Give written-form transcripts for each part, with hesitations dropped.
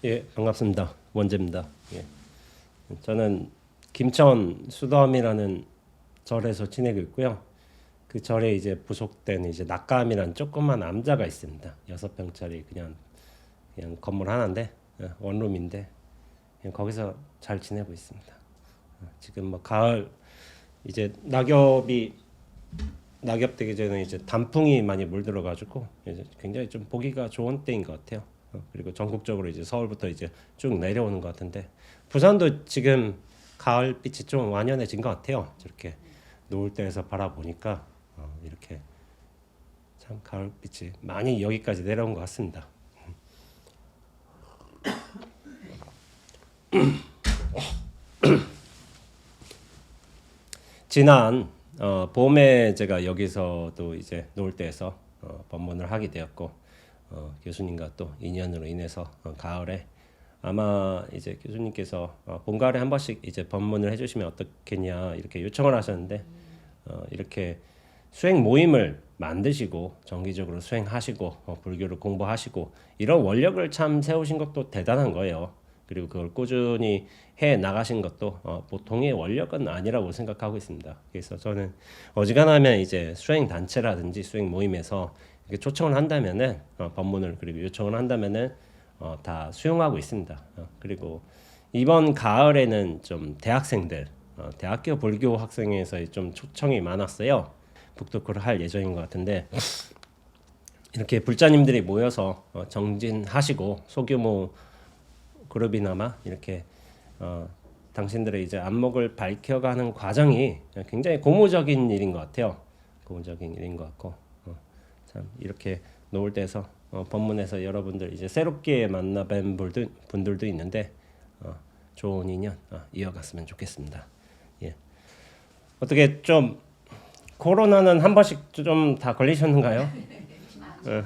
예, 반갑습니다. 원재입니다. 예. 저는 김천 수도암이라는 절에서 지내고 있고요. 그 절에 이제 부속된 이제 낙가암이라는 조그만 암자가 있습니다. 6평짜리 그냥 건물 하나인데 원룸인데 그냥 거기서 잘 지내고 있습니다. 지금 뭐 가을 이제 낙엽 되기 전에 이제 단풍이 많이 물들어가지고 이제 굉장히 좀 보기가 좋은 때인 것 같아요. 그리고 전국적으로 이제 서울부터 이제 쭉 내려오는 것 같은데 부산도 지금 가을빛이 좀 완연해진 것 같아요. 저렇게 노을 때에서 바라보니까 이렇게 참 가을빛이 많이 여기까지 내려온 것 같습니다. 지난 봄에 제가 여기서도 이제 노을 때에서 법문을 하게 되었고 교수님과 또 인연으로 인해서 가을에 아마 이제 교수님께서 봄 가을에 한 번씩 이제 법문을 해주시면 어떻겠냐 이렇게 요청을 하셨는데 이렇게 수행 모임을 만드시고 정기적으로 수행하시고 불교를 공부하시고 이런 원력을 참 세우신 것도 대단한 거예요. 그리고 그걸 꾸준히 해 나가신 것도 보통의 원력은 아니라고 생각하고 있습니다. 그래서 저는 어지간하면 이제 수행 단체라든지 수행 모임에서 이렇게 초청을 한다면은 법문을 그리고 요청을 한다면은 다 수용하고 있습니다. 그리고 이번 가을에는 좀 대학생들 대학교 불교 학생회에서 좀 초청이 많았어요. 북토크를 할 예정인 것 같은데 이렇게 불자님들이 모여서 정진하시고 소규모 그룹이나마 이렇게 당신들의 이제 안목을 밝혀가는 과정이 굉장히 고무적인 일인 것 같아요. 고무적인 일인 것 같고 참 이렇게 노을 때에서 법문에서 여러분들 이제 새롭게 만나뵌 분들도 있는데 좋은 인연 이어갔으면 좋겠습니다. 예. 어떻게 좀 코로나는 한 번씩 좀 다 걸리셨는가요? 예.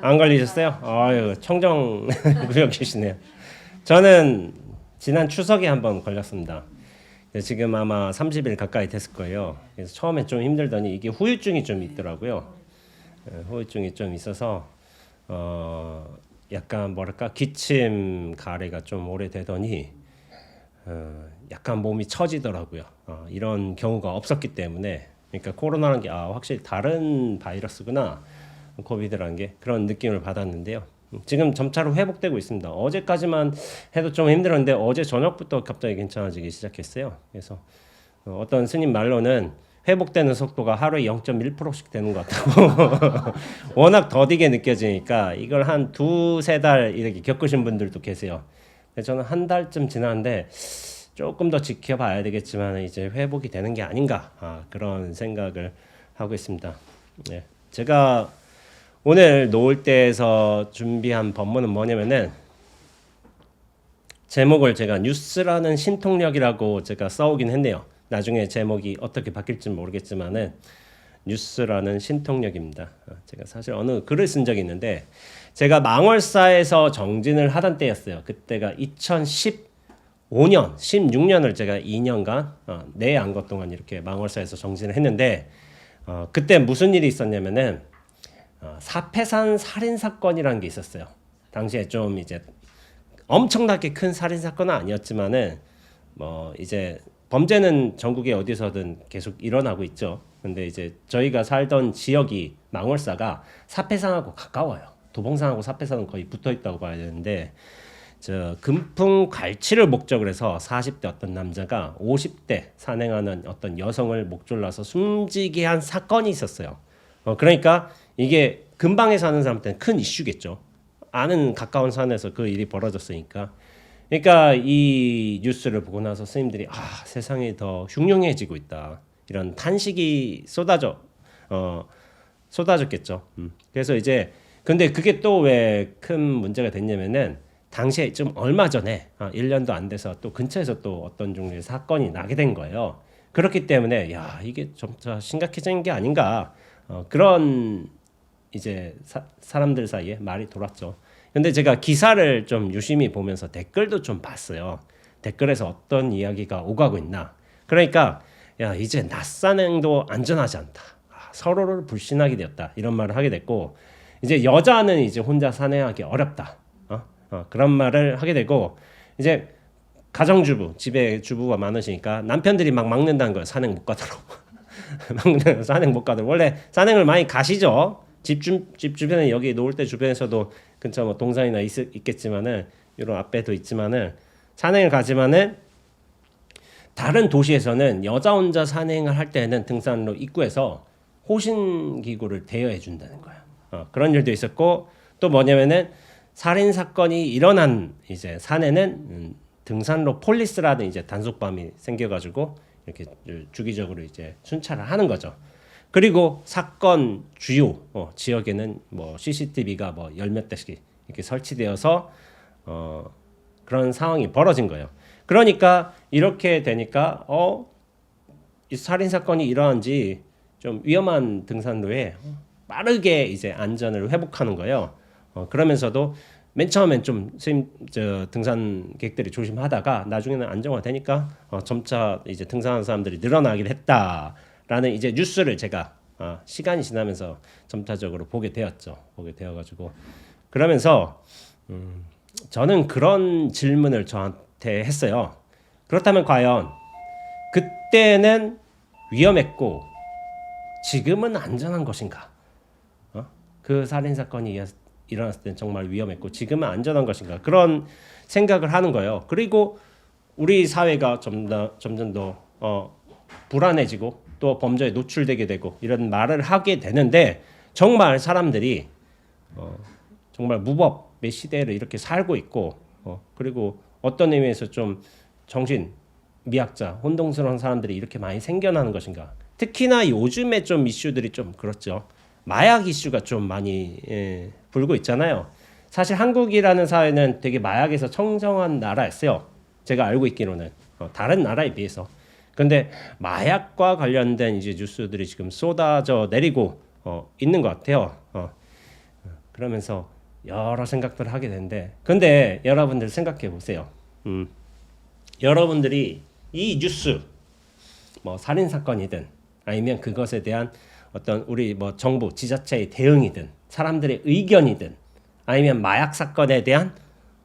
안 걸리셨어요? 아유 청정 구역 계시네요. 저는 지난 추석에 한번 걸렸습니다. 지금 아마 30일 가까이 됐을 거예요. 그래서 처음에 좀 힘들더니 이게 후유증이 좀 있더라고요. 후유증이 좀 있어서 약간 뭐랄까 기침 가래가 좀 오래되더니 약간 몸이 처지더라고요. 이런 경우가 없었기 때문에 그러니까 코로나라는 게 확실히 다른 바이러스구나 코비드라는 게 그런 느낌을 받았는데요. 지금 점차로 회복되고 있습니다. 어제까지만 해도 좀 힘들었는데 어제 저녁부터 갑자기 괜찮아지기 시작했어요. 그래서 어떤 스님 말로는 회복되는 속도가 하루에 0.1%씩 되는 것 같다고 워낙 더디게 느껴지니까 이걸 한 두세 달 이렇게 겪으신 분들도 계세요. 저는 한 달쯤 지났는데 조금 더 지켜봐야 되겠지만 이제 회복이 되는 게 아닌가 그런 생각을 하고 있습니다. 네. 제가 오늘 노을 때에서 준비한 법문은 뭐냐면은 제목을 제가 뉴스라는 신통력이라고 제가 써오긴 했네요. 나중에 제목이 어떻게 바뀔지 모르겠지만은 뉴스라는 신통력입니다. 제가 사실 어느 글을 쓴 적이 있는데 제가 망월사에서 정진을 하던 때였어요. 그때가 2015년, 16년을 제가 2년간 내 안것 동안 이렇게 망월사에서 정진을 했는데 그때 무슨 일이 있었냐면은 사패산 살인 사건이라는 게 있었어요. 당시에 좀 이제 엄청나게 큰 살인 사건은 아니었지만은 뭐 이제 범죄는 전국에 어디서든 계속 일어나고 있죠. 근데 이제 저희가 살던 지역이 망월사가 사패산하고 가까워요. 도봉산하고 사패산은 거의 붙어 있다고 봐야 되는데 저 금풍 갈치를 목적으로 해서 40대 어떤 남자가 50대 산행하는 어떤 여성을 목졸라서 숨지게 한 사건이 있었어요. 그러니까 이게 근방에 사는 사람한테는 큰 이슈겠죠. 아는 가까운 산에서 그 일이 벌어졌으니까. 그러니까 이 뉴스를 보고 나서 스님들이 세상이 더 흉흉해지고 있다. 이런 탄식이 쏟아졌겠죠. 그래서 이제 근데 그게 또 왜 큰 문제가 됐냐면은 당시에 좀 얼마 전에 1년도 안 돼서 또 근처에서 또 어떤 종류의 사건이 나게 된 거예요. 그렇기 때문에 이게 점차 심각해지는 게 아닌가 그런 이제 사람들 사이에 말이 돌았죠. 근데 제가 기사를 좀 유심히 보면서 댓글도 좀 봤어요. 댓글에서 어떤 이야기가 오가고 있나. 그러니까 이제 낮산행도 안전하지 않다. 서로를 불신하게 되었다. 이런 말을 하게 됐고 이제 여자는 이제 혼자 산행하기 어렵다. 그런 말을 하게 되고 이제 가정주부 집에 주부가 많으시니까 남편들이 막 막는다는 거예요. 산행 못 가도록. 막는 산행 못 가도록. 원래 산행을 많이 가시죠. 집 주변에 여기 놓을 때 주변에서도 근처 뭐 동산이나 있겠지만은 이런 앞에도 있지만은 산행을 가지만은 다른 도시에서는 여자 혼자 산행을 할 때는 등산로 입구에서 호신 기구를 대여해 준다는 거야. 그런 일도 있었고 또 뭐냐면은 살인 사건이 일어난 이제 산에는 등산로 폴리스라는 이제 단속반이 생겨가지고 이렇게 주기적으로 이제 순찰을 하는 거죠. 그리고 사건 주요 지역에는 뭐 CCTV가 뭐 열 몇 대씩 이렇게 설치되어서 그런 상황이 벌어진 거예요. 그러니까 이렇게 되니까 이 살인 사건이 일어난지 좀 위험한 등산로에 빠르게 이제 안전을 회복하는 거예요. 그러면서도 맨 처음엔 좀 등산객들이 조심하다가 나중에는 안정화되니까 점차 이제 등산하는 사람들이 늘어나긴 했다라는 이제 뉴스를 제가 시간이 지나면서 점차적으로 보게 되었죠. 보게 되어가지고 그러면서 저는 그런 질문을 저한테 했어요. 그렇다면 과연 그때는 위험했고 지금은 안전한 것인가? 그 살인 사건이 일어났을 때는 정말 위험했고 지금은 안전한 것인가? 그런 생각을 하는 거예요. 그리고 우리 사회가 점점 더 불안해지고 또 범죄에 노출되게 되고 이런 말을 하게 되는데 정말 사람들이 정말 무법의 시대를 이렇게 살고 있고 그리고 어떤 의미에서 좀 정신 미약자, 혼동스러운 사람들이 이렇게 많이 생겨나는 것인가? 특히나 요즘에 좀 이슈들이 좀 그렇죠. 마약 이슈가 좀 많이 불고 있잖아요. 사실 한국이라는 사회는 되게 마약에서 청정한 나라였어요. 제가 알고 있기로는 다른 나라에 비해서. 근데 마약과 관련된 이제 뉴스들이 지금 쏟아져 내리고 있는 것 같아요. 그러면서 여러 생각들을 하게 되는데, 근데 여러분들 생각해 보세요. 여러분들이 이 뉴스, 뭐 살인 사건이든 아니면 그것에 대한 어떤 우리 뭐 정부 지자체의 대응이든 사람들의 의견이든 아니면 마약 사건에 대한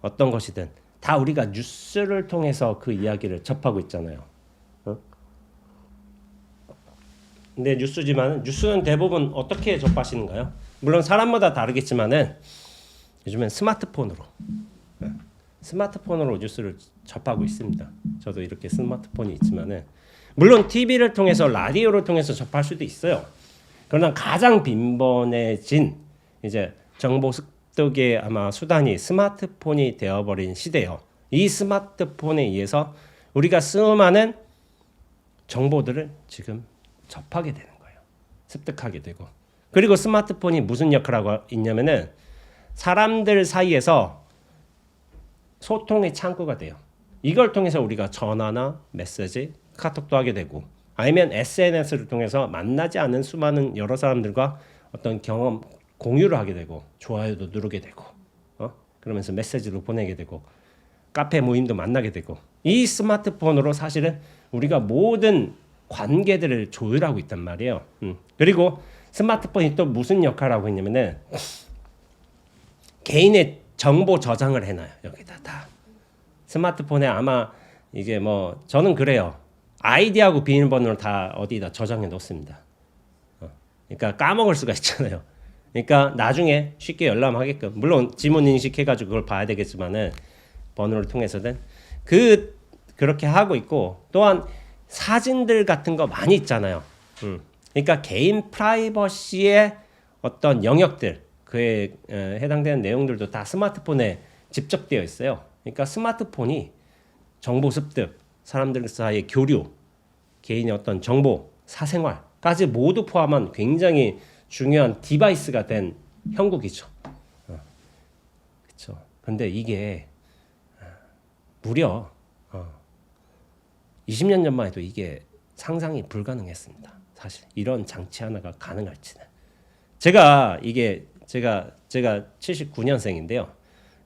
어떤 것이든 다 우리가 뉴스를 통해서 그 이야기를 접하고 있잖아요. 근데 뉴스는 대부분 어떻게 접하시는가요? 물론 사람마다 다르겠지만은 요즘엔 스마트폰으로 뉴스를 접하고 있습니다. 저도 이렇게 스마트폰이 있지만은 물론 TV를 통해서 라디오를 통해서 접할 수도 있어요. 그러나 가장 빈번해진 이제 정보 습득의 아마 수단이 스마트폰이 되어버린 시대예요. 이 스마트폰에 의해서 우리가 수많은 정보들을 지금 접하게 되는 거예요. 습득하게 되고. 그리고 스마트폰이 무슨 역할을 하고 있냐면은 사람들 사이에서 소통의 창구가 돼요. 이걸 통해서 우리가 전화나 메시지, 카톡도 하게 되고 아니면 SNS를 통해서 만나지 않은 수많은 여러 사람들과 어떤 경험 공유를 하게 되고 좋아요도 누르게 되고 그러면서 메시지도 보내게 되고 카페 모임도 만나게 되고 이 스마트폰으로 사실은 우리가 모든 관계들을 조율하고 있단 말이에요. 그리고 스마트폰이 또 무슨 역할을 하고 있냐면은 개인의 정보 저장을 해놔요. 여기다 다. 스마트폰에 아마 이게 뭐 저는 그래요. 아이디하고 비밀번호를 다 어디다 저장해 놓습니다. 그러니까 까먹을 수가 있잖아요. 그러니까 나중에 쉽게 열람하게끔 물론 지문 인식해가지고 그걸 봐야 되겠지만은 번호를 통해서든 그렇게 하고 있고 또한 사진들 같은 거 많이 있잖아요. 그러니까 개인 프라이버시의 어떤 영역들 그에 해당되는 내용들도 다 스마트폰에 집적되어 있어요. 그러니까 스마트폰이 정보 습득, 사람들 사이의 교류, 개인의 어떤 정보, 사생활까지 모두 포함한 굉장히 중요한 디바이스가 된 형국이죠. 그렇죠. 근데 이게 무려 20년 전만 해도 이게 상상이 불가능했습니다. 사실 이런 장치 하나가 가능할지는. 제가 79년생인데요.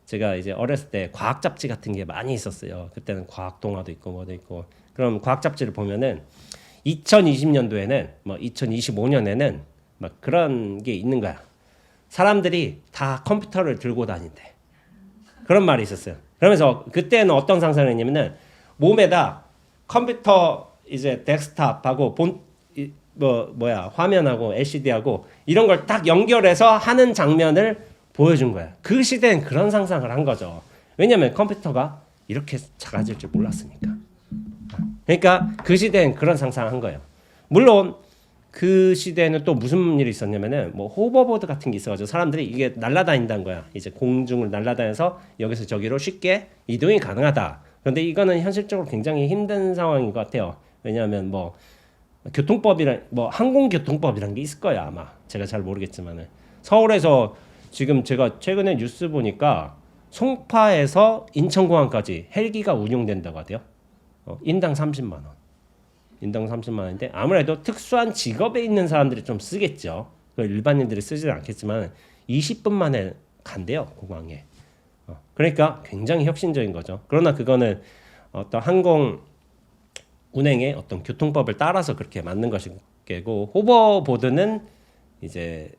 제가 이제 어렸을 때 과학 잡지 같은 게 많이 있었어요. 그때는 과학 동화도 있고 뭐도 있고. 그럼 과학 잡지를 보면은 2020년도에는 뭐 2025년에는 막 그런 게 있는 거야. 사람들이 다 컴퓨터를 들고 다닌대. 그런 말이 있었어요. 그러면서 그때는 어떤 상상을 했냐면은 몸에다 컴퓨터 이제 데스크탑하고 화면하고 LCD하고 이런 걸 딱 연결해서 하는 장면을 보여준 거야. 그 시대엔 그런 상상을 한 거죠. 왜냐면 컴퓨터가 이렇게 작아질 줄 몰랐으니까. 그러니까 그 시대엔 그런 상상을 한 거예요. 물론 그 시대에는 또 무슨 일이 있었냐면은 뭐 호버보드 같은 게 있어가지고 사람들이 이게 날아다닌다는 거야. 이제 공중을 날아다녀서 여기서 저기로 쉽게 이동이 가능하다. 그런데 이거는 현실적으로 굉장히 힘든 상황인 것 같아요. 왜냐하면 뭐 교통법이랑 뭐 항공교통법이란 게 있을 거야 아마. 제가 잘 모르겠지만은 서울에서 지금 제가 최근에 뉴스 보니까 송파에서 인천공항까지 헬기가 운용된다고 하대요. 인당 30만 원. 인당 30만 원인데 아무래도 특수한 직업에 있는 사람들이 좀 쓰겠죠. 일반인들이 쓰지는 않겠지만 20분 만에 간대요 공항에. 그러니까 굉장히 혁신적인 거죠. 그러나 그거는 어떤 항공 운행의 어떤 교통법을 따라서 그렇게 만든 것이고 호버보드는 이제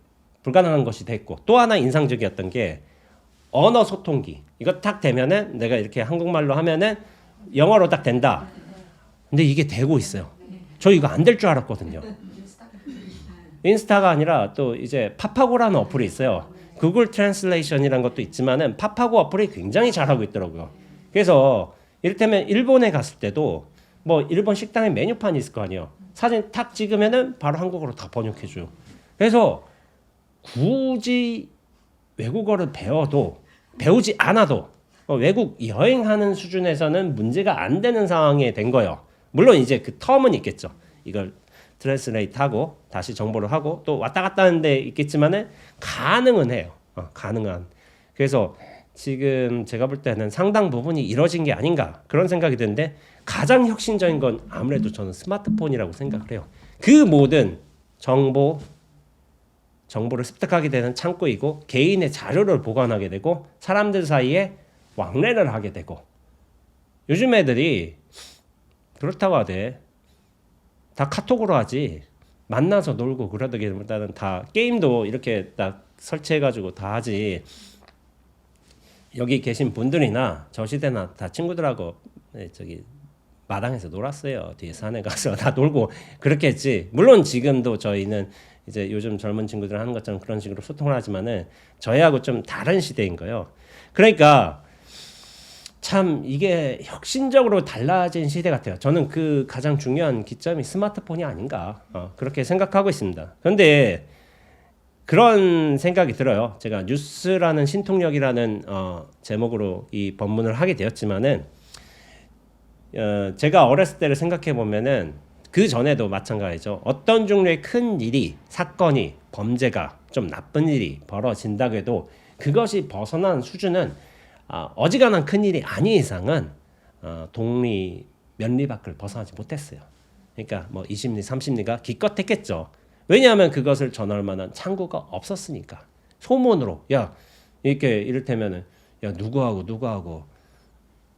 불가능한 것이 됐고 또 하나 인상적이었던 게 언어 소통기. 이거 딱 되면은 내가 이렇게 한국말로 하면은 영어로 딱 된다. 근데 이게 되고 있어요. 저 이거 안 될 줄 알았거든요. 인스타가 아니라 또 이제 파파고라는 어플이 있어요. 구글 트랜슬레이션이라는 것도 있지만은 파파고 어플이 굉장히 잘하고 있더라고요. 그래서 이를테면 일본에 갔을 때도 뭐 일본 식당에 메뉴판이 있을 거 아니에요. 사진 탁 찍으면은 바로 한국어로 다 번역해줘요. 그래서 굳이 외국어를 배우지 않아도 외국 여행하는 수준에서는 문제가 안 되는 상황이 된 거예요. 물론 이제 그 텀은 있겠죠. 이걸 트랜스레이트 하고 다시 정보를 하고 또 왔다 갔다 하는 데 있겠지만은 가능은 해요. 가능한. 그래서 지금 제가 볼 때는 상당 부분이 이뤄진 게 아닌가 그런 생각이 드는데 가장 혁신적인 건 아무래도 저는 스마트폰이라고 생각을 해요. 그 모든 정보를 습득하게 되는 창구이고 개인의 자료를 보관하게 되고 사람들 사이에 왕래를 하게 되고 요즘 애들이 그렇다고 하대 다 카톡으로 하지 만나서 놀고 그러다기보다는 다 게임도 이렇게 딱 설치해가지고 다 하지. 여기 계신 분들이나 저 시대나 다 친구들하고 저기 마당에서 놀았어요. 뒤에 산에 가서 다 놀고 그렇게 했지. 물론 지금도 저희는 이제 요즘 젊은 친구들 하는 것처럼 그런 식으로 소통을 하지만은 저희하고 좀 다른 시대인 거예요. 그러니까 참 이게 혁신적으로 달라진 시대 같아요. 저는 그 가장 중요한 기점이 스마트폰이 아닌가 그렇게 생각하고 있습니다. 그런데 그런 생각이 들어요. 제가 뉴스라는 신통력이라는 제목으로 이 본문을 하게 되었지만은 제가 어렸을 때를 생각해 보면은 그 전에도 마찬가지죠. 어떤 종류의 큰 일이 사건이 범죄가 좀 나쁜 일이 벌어진다고 해도 그것이 벗어난 수준은 어지간한 큰 일이 아닌 이상은 동리 면리 밖을 벗어나지 못했어요. 그러니까 뭐 20리 30리가 기껏했겠죠. 왜냐하면 그것을 전할 만한 창구가 없었으니까. 소문으로 야 이렇게 이를테면은 야 누구하고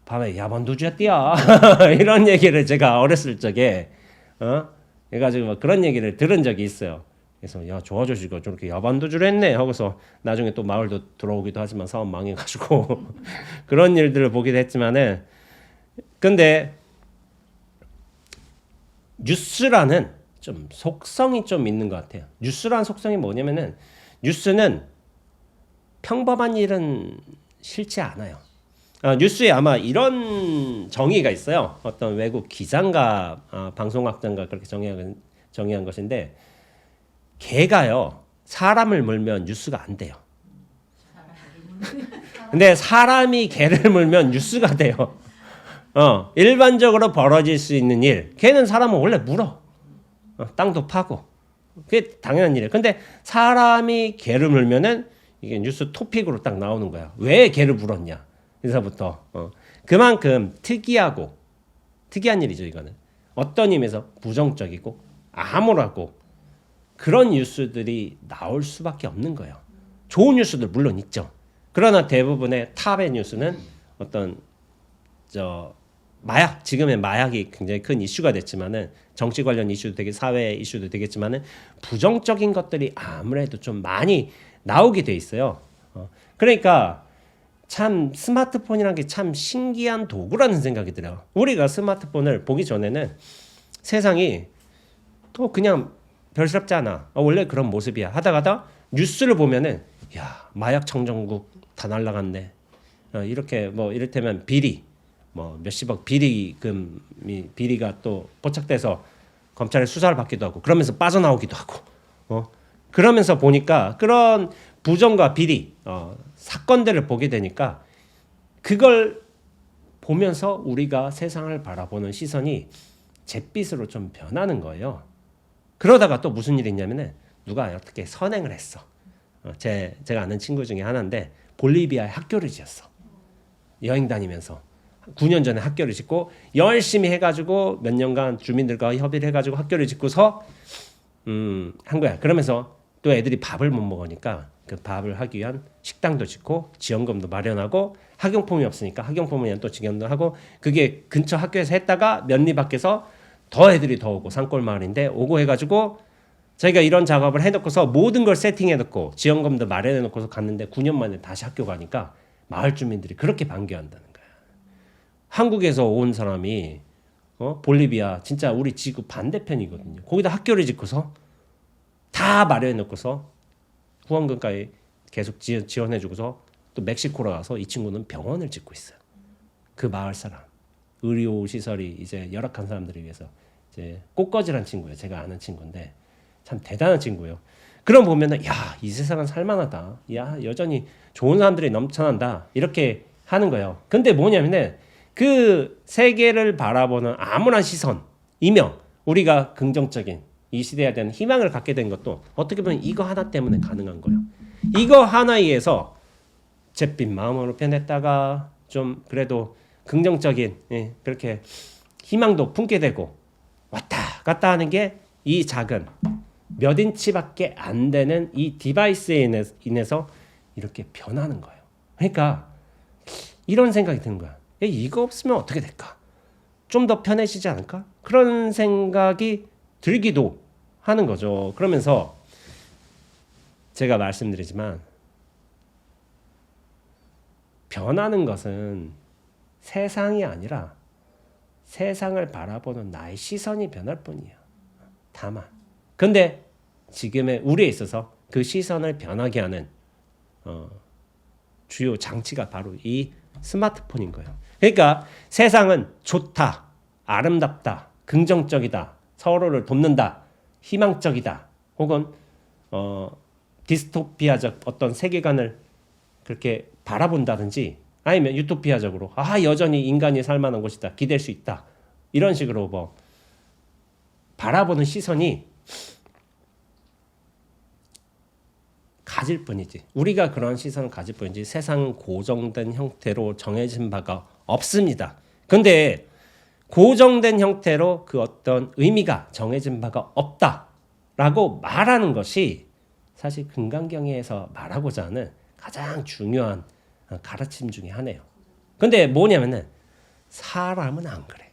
밤에 야반도주였디야 이런 얘기를 제가 어렸을 적에 해가지고 뭐 그런 얘기를 들은 적이 있어요. 그래서 야 저 아저씨가 저렇게 야반도주를 했네 하고서 나중에 또 마을도 들어오기도 하지만 사업 망해가지고 그런 일들을 보기도 했지만은 근데 뉴스라는 좀 속성이 좀 있는 것 같아요. 뉴스라는 속성이 뭐냐면은 뉴스는 평범한 일은 싫지 않아요. 뉴스에 아마 이런 정의가 있어요. 어떤 외국 기자인가 방송학자인가 그렇게 정의한 것인데 개가요 사람을 물면 뉴스가 안 돼요. 근데 사람이 개를 물면 뉴스가 돼요. 일반적으로 벌어질 수 있는 일 개는 사람은 원래 물어. 땅도 파고 그게 당연한 일이에요. 근데 사람이 개를 물면은 이게 뉴스 토픽으로 딱 나오는 거야. 왜 개를 물었냐 그래서부터 그만큼 특이한 일이죠. 이거는 어떤 의미에서 부정적이고 암울하고 그런 뉴스들이 나올 수밖에 없는 거예요. 좋은 뉴스들 물론 있죠. 그러나 대부분의 탑의 뉴스는 어떤 지금의 마약이 굉장히 큰 이슈가 됐지만은 정치 관련 이슈도 되게 사회 이슈도 되겠지만은 부정적인 것들이 아무래도 좀 많이 나오게 돼 있어요. 그러니까 참 스마트폰이라는 게 참 신기한 도구라는 생각이 들어요. 우리가 스마트폰을 보기 전에는 세상이 또 그냥 별스럽지 않아. 원래 그런 모습이야. 하다가다 뉴스를 보면은 야 마약 청정국 다 날라갔네. 이렇게 뭐 이를테면 비리 뭐 몇십억 비리가 또 포착돼서 검찰의 수사를 받기도 하고 그러면서 빠져나오기도 하고 그러면서 보니까 그런 부정과 비리 사건들을 보게 되니까 그걸 보면서 우리가 세상을 바라보는 시선이 잿빛으로 좀 변하는 거예요. 그러다가 또 무슨 일이 있냐면은 누가 어떻게 선행을 했어. 제가 아는 친구 중에 하나인데 볼리비아에 학교를 지었어. 여행 다니면서 9년 전에 학교를 짓고 열심히 해가지고 몇 년간 주민들과 협의를 해가지고 학교를 짓고서 한 거야. 그러면서 또 애들이 밥을 못 먹으니까 그 밥을 하기 위한 식당도 짓고 지원금도 마련하고 학용품이 없으니까 학용품을 위한 또 지원도 하고 그게 근처 학교에서 했다가 면리 밖에서 더 애들이 더 오고 산골 마을인데 오고 해가지고 저희가 이런 작업을 해놓고서 모든 걸 세팅해놓고 지원금도 마련해놓고서 갔는데 9년 만에 다시 학교 가니까 마을 주민들이 그렇게 반겨한다는 거야. 한국에서 온 사람이 볼리비아 진짜 우리 지구 반대편이거든요. 거기다 학교를 짓고서 다 마련해놓고서 후원금까지 계속 지원해주고서 또 멕시코로 가서 이 친구는 병원을 짓고 있어요. 그 마을 사람 의료 시설이 이제 열악한 사람들을 위해서 이제 꽃거지란 친구예요. 제가 아는 친구인데 참 대단한 친구예요. 그럼 보면은 야, 이 세상은 살만하다. 야, 여전히 좋은 사람들이 넘쳐난다. 이렇게 하는 거예요. 근데 뭐냐면은 그 세계를 바라보는 암울한 시선이며 우리가 긍정적인 이 시대에 대한 희망을 갖게 된 것도 어떻게 보면 이거 하나 때문에 가능한 거예요. 이거 하나에 의해서 잿빛 마음으로 변했다가 좀 그래도 긍정적인 그렇게 희망도 품게 되고 왔다 갔다 하는 게 이 작은 몇 인치밖에 안 되는 이 디바이스에 인해서 이렇게 변하는 거예요. 그러니까 이런 생각이 드는 거야. 이거 없으면 어떻게 될까? 좀 더 편해지지 않을까? 그런 생각이 들기도 하는 거죠. 그러면서 제가 말씀드리지만 변하는 것은 세상이 아니라 세상을 바라보는 나의 시선이 변할 뿐이에요. 다만 근데 지금의 우리에 있어서 그 시선을 변하게 하는 주요 장치가 바로 이 스마트폰인 거예요. 그러니까 세상은 좋다, 아름답다, 긍정적이다, 서로를 돕는다, 희망적이다, 혹은 디스토피아적 어떤 세계관을 그렇게 바라본다든지 아니면 유토피아적으로 여전히 인간이 살만한 곳이다, 기댈 수 있다 이런 식으로 뭐 바라보는 시선이 가질 뿐이지 우리가 그런 시선을 가질 뿐이지 세상은 고정된 형태로 정해진 바가 없습니다. 근데 고정된 형태로 그 어떤 의미가 정해진 바가 없다라고 말하는 것이 사실 금강경에서 말하고자 하는 가장 중요한 가르침 중에 하나예요. 근데 뭐냐면은 사람은 안 그래.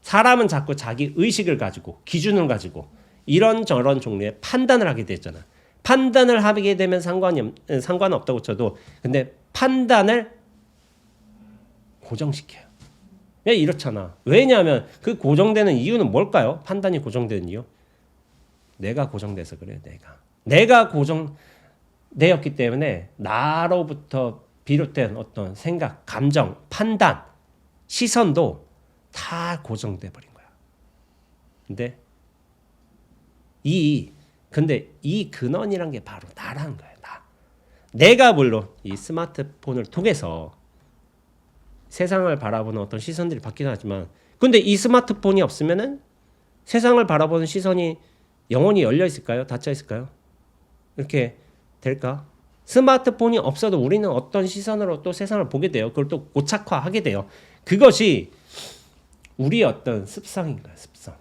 사람은 자꾸 자기 의식을 가지고 기준을 가지고 이런저런 종류의 판단을 하게 되잖아. 판단을 하게 되면 상관없다고 쳐도 근데 판단을 고정시켜요. 왜 이렇잖아. 왜냐하면 그 고정되는 이유는 뭘까요? 판단이 고정되는 이유. 내가 고정돼서 그래요. 내가 고정되었기 때문에 나로부터 비롯된 어떤 생각, 감정, 판단, 시선도 다 고정돼 버린 거야. 근데 이 근원이란 게 바로 나라는 거야. 내가 물론 이 스마트폰을 통해서 세상을 바라보는 어떤 시선들이 바뀌긴 하지만 근데 이 스마트폰이 없으면은 세상을 바라보는 시선이 영원히 열려 있을까요? 닫혀 있을까요? 이렇게 될까? 스마트폰이 없어도 우리는 어떤 시선으로 또 세상을 보게 돼요. 그걸 또 고착화하게 돼요. 그것이 우리의 어떤 습성인 거야, 습성.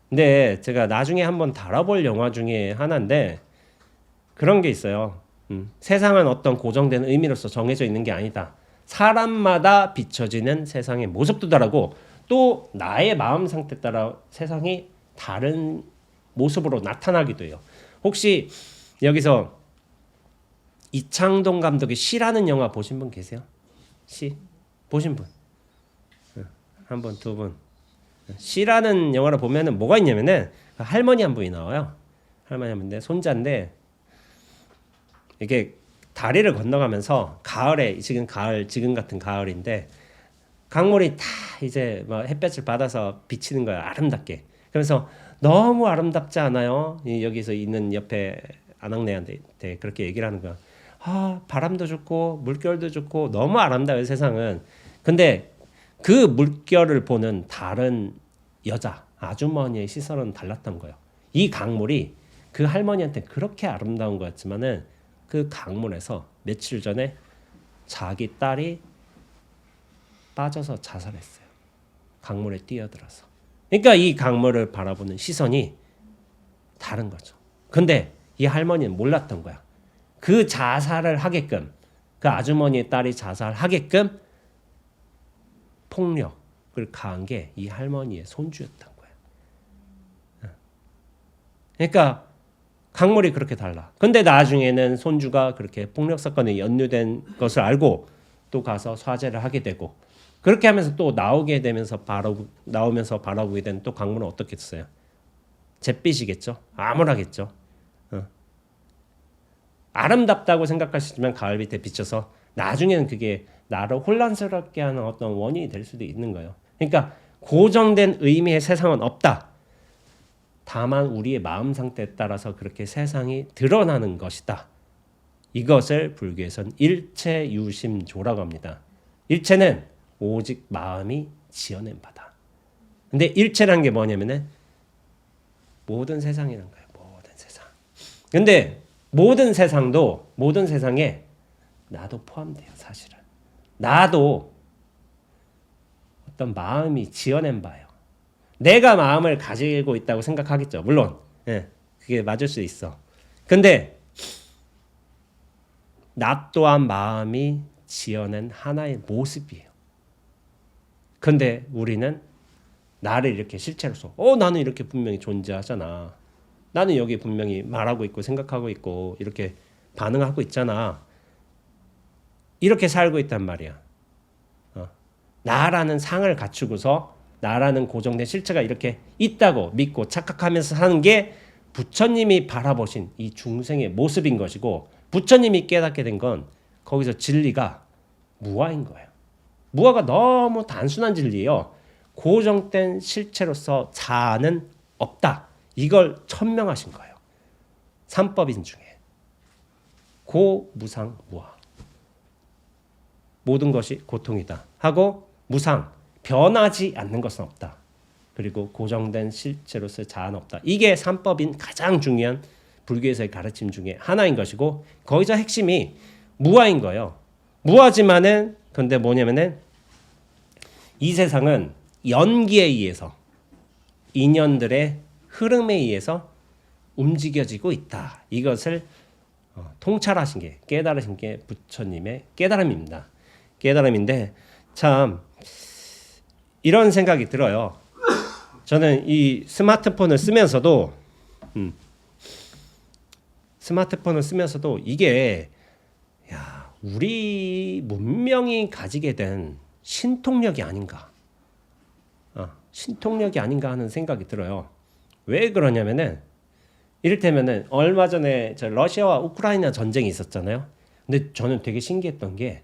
근데 제가 나중에 한번 다뤄볼 영화 중에 하나인데 그런 게 있어요. 세상은 어떤 고정된 의미로서 정해져 있는 게 아니다. 사람마다 비춰지는 세상의 모습도 다르고 또 나의 마음 상태 따라 세상이 다른 모습으로 나타나기도 해요. 혹시 여기서 이창동 감독의 시라는 영화 보신 분 계세요? 시 보신 분? 한 분, 두 분. 시라는 영화를 보면은 뭐가 있냐면은 할머니 한 분이 나와요. 할머니 한 분인데 손자인데 이게 다리를 건너가면서 가을에 지금 같은 가을인데 강물이 다 이제 뭐 햇볕을 받아서 비치는 거야 아름답게. 그래서 너무 아름답지 않아요? 여기서 있는 옆에 아낙네한테 그렇게 얘기를 하는 거야. 아 바람도 좋고 물결도 좋고 너무 아름다워요 세상은. 근데 그 물결을 보는 다른 여자 아주머니의 시선은 달랐던 거예요. 이 강물이 그 할머니한테 그렇게 아름다운 거였지만은 그 강물에서 며칠 전에 자기 딸이 빠져서 자살했어요. 강물에 뛰어들어서. 그러니까 이 강물을 바라보는 시선이 다른 거죠. 근데 이 할머니는 몰랐던 거야. 그 자살을 하게끔 그 아주머니의 딸이 자살하게끔 폭력을 가한 게 이 할머니의 손주였던 거야. 그러니까 강물이 그렇게 달라. 근데 나중에는 손주가 그렇게 폭력 사건에 연루된 것을 알고 또 가서 사죄를 하게 되고 그렇게 하면서 또 나오면서 바라보게 된 또 강물은 어떻게 됐어요? 잿빛이겠죠. 암울하겠죠. 아름답다고 생각하시지만 가을 빛에 비쳐서 나중에는 그게 나를 혼란스럽게 하는 어떤 원인이 될 수도 있는 거예요. 그러니까 고정된 의미의 세상은 없다. 다만 우리의 마음 상태에 따라서 그렇게 세상이 드러나는 것이다. 이것을 불교에서는 일체유심조라고 합니다. 일체는 오직 마음이 지어낸 바다. 근데 일체란 게 뭐냐면은 모든 세상이란 거예요. 모든 세상. 근데 모든 세상에 나도 포함돼요. 사실은. 나도 어떤 마음이 지어낸 바예요. 내가 마음을 가지고 있다고 생각하겠죠. 물론 그게 맞을 수 있어. 근데 나 또한 마음이 지어낸 하나의 모습이에요. 근데 우리는 나를 이렇게 실체로서 나는 이렇게 분명히 존재하잖아. 나는 여기 분명히 말하고 있고 생각하고 있고 이렇게 반응하고 있잖아. 이렇게 살고 있단 말이야. 나라는 상을 갖추고서 나라는 고정된 실체가 이렇게 있다고 믿고 착각하면서 사는 게 부처님이 바라보신 이 중생의 모습인 것이고 부처님이 깨닫게 된 건 거기서 진리가 무아인 거예요. 무아가 너무 단순한 진리예요. 고정된 실체로서 자아는 없다. 이걸 천명하신 거예요. 삼법인 중에. 고무상 무아. 모든 것이 고통이다. 하고 무상. 변하지 않는 것은 없다. 그리고 고정된 실체로서 자아는 없다. 이게 삼법인 가장 중요한 불교에서의 가르침 중에 하나인 것이고 거기서 핵심이 무아인 거예요. 무아지만은 근데 뭐냐면은 이 세상은 연기에 의해서 인연들의 흐름에 의해서 움직여지고 있다. 이것을 통찰하신 게 깨달으신 게 부처님의 깨달음입니다. 깨달음인데 참 이런 생각이 들어요. 저는 이 스마트폰을 쓰면서도 이게 우리 문명이 가지게 된 신통력이 아닌가. 신통력이 아닌가 하는 생각이 들어요. 왜 그러냐면은 이를테면은 얼마 전에 러시아와 우크라이나 전쟁이 있었잖아요. 근데 저는 되게 신기했던 게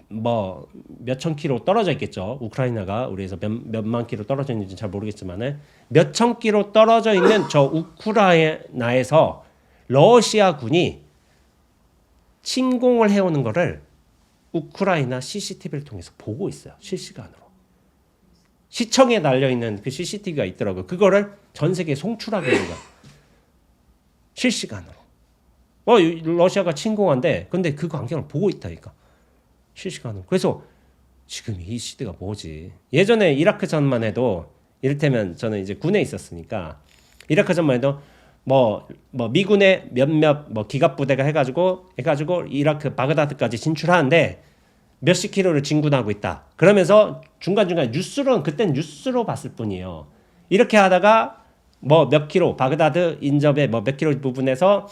몇천 킬로 떨어져 있겠죠. 우크라이나가 우리에서 몇만 킬로 떨어져 있는지 잘 모르겠지만은 몇천 킬로 떨어져 있는 저 우크라이나에서 러시아 군이 침공을 해오는 거를 우크라이나 CCTV를 통해서 보고 있어요. 실시간으로. 시청에 달려있는 그 CCTV가 있더라고요. 그거를 전 세계에 송출하고 있는 거야. 실시간으로. 러시아가 침공한데 근데 그 광경을 보고 있다니까. 실시간으로. 그래서 지금 이 시대가 뭐지? 예전에 이라크전만 해도 이를테면 저는 이제 군에 있었으니까 이라크전만 해도 미군의 몇몇 기갑부대가 해가지고 이라크 바그다드까지 진출하는데 몇십 킬로를 진군하고 있다. 그러면서 중간중간 그땐 뉴스로 봤을 뿐이에요. 이렇게 하다가 몇 킬로 바그다드 인접의 몇 킬로 부분에서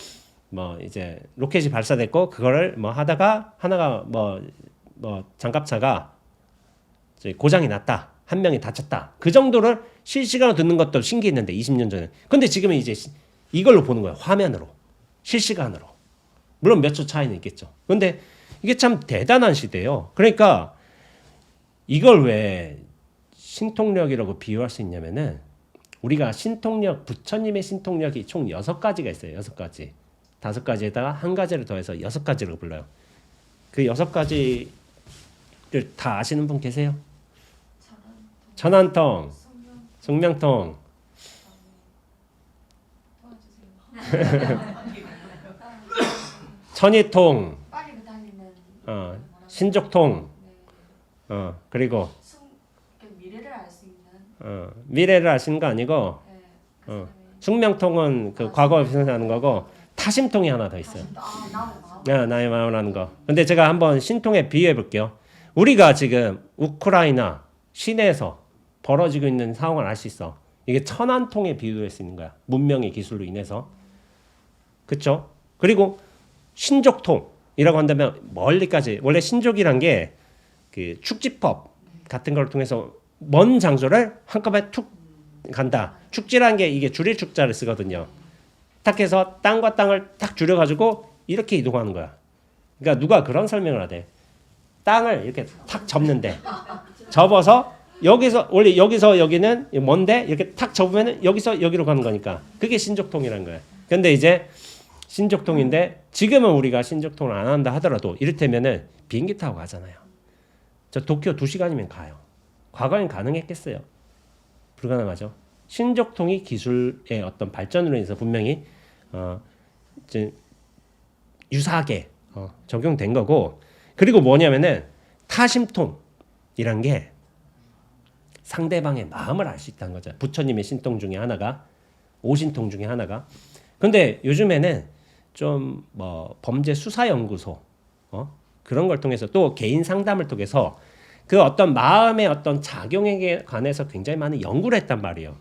뭐 이제 로켓이 발사됐고 그거를 뭐 하다가 하나가 뭐 장갑차가 이제 고장이 났다. 한 명이 다쳤다. 그 정도를 실시간으로 듣는 것도 신기했는데 20년 전에. 근데 지금은 이제 이걸로 보는 거예요. 화면으로. 실시간으로. 물론 몇 초 차이는 있겠죠. 근데 이게 참 대단한 시대예요. 그러니까 이걸 왜 신통력이라고 비유할 수 있냐면은 우리가 신통력, 부처님의 신통력이 총 6가지가 있어요. 6가지. 5가지에다가 한 가지를 더해서 6가지로 불러요. 그 6가지를 다 아시는 분 계세요? 천안통, 숙명통, 천이통, 신족통, 그리고 미래를 알 수 있는 미래를 아시는 거 아니고 숙명통은 그 과거를 생각하는 거고 타심통이 하나 더 있어요. 나의 마음이라는 거. 근데 제가 한번 신통에 비유해 볼게요. 우리가 지금 우크라이나 시내에서 벌어지고 있는 상황을 알 수 있어. 이게 천안통에 비유할 수 있는 거야. 문명의 기술로 인해서. 그쵸? 그리고 신족통이라고 한다면 멀리까지 원래 신족이란 게 그 축지법 같은 걸 통해서 먼 장소를 한꺼번에 툭 간다. 축지라는 게 이게 줄일 축자를 쓰거든요. 딱 해서 땅과 땅을 딱 줄여가지고 이렇게 이동하는 거야. 그러니까 누가 그런 설명을 하대. 땅을 이렇게 탁 접는데 접어서 여기서 원래 여기서 여기는 먼데 이렇게 탁 접으면 여기서 여기로 가는 거니까 그게 신족통이라는 거야. 근데 이제 신족통인데 지금은 우리가 신족통을 안 한다 하더라도 이를테면은 비행기 타고 가잖아요. 저 도쿄 2시간이면 가요. 과거엔 가능했겠어요? 불가능하죠. 신족통이 기술의 어떤 발전으로 인해서 분명히 이제 유사하게 적용된 거고, 그리고 뭐냐면은 타심통이란 게 상대방의 마음을 알 수 있다는 거죠. 부처님의 신통 중에 하나가, 오신통 중에 하나가. 근데 요즘에는 좀 뭐 범죄 수사 연구소 그런 걸 통해서 또 개인 상담을 통해서 그 어떤 마음의 어떤 작용에 관해서 굉장히 많은 연구를 했단 말이에요.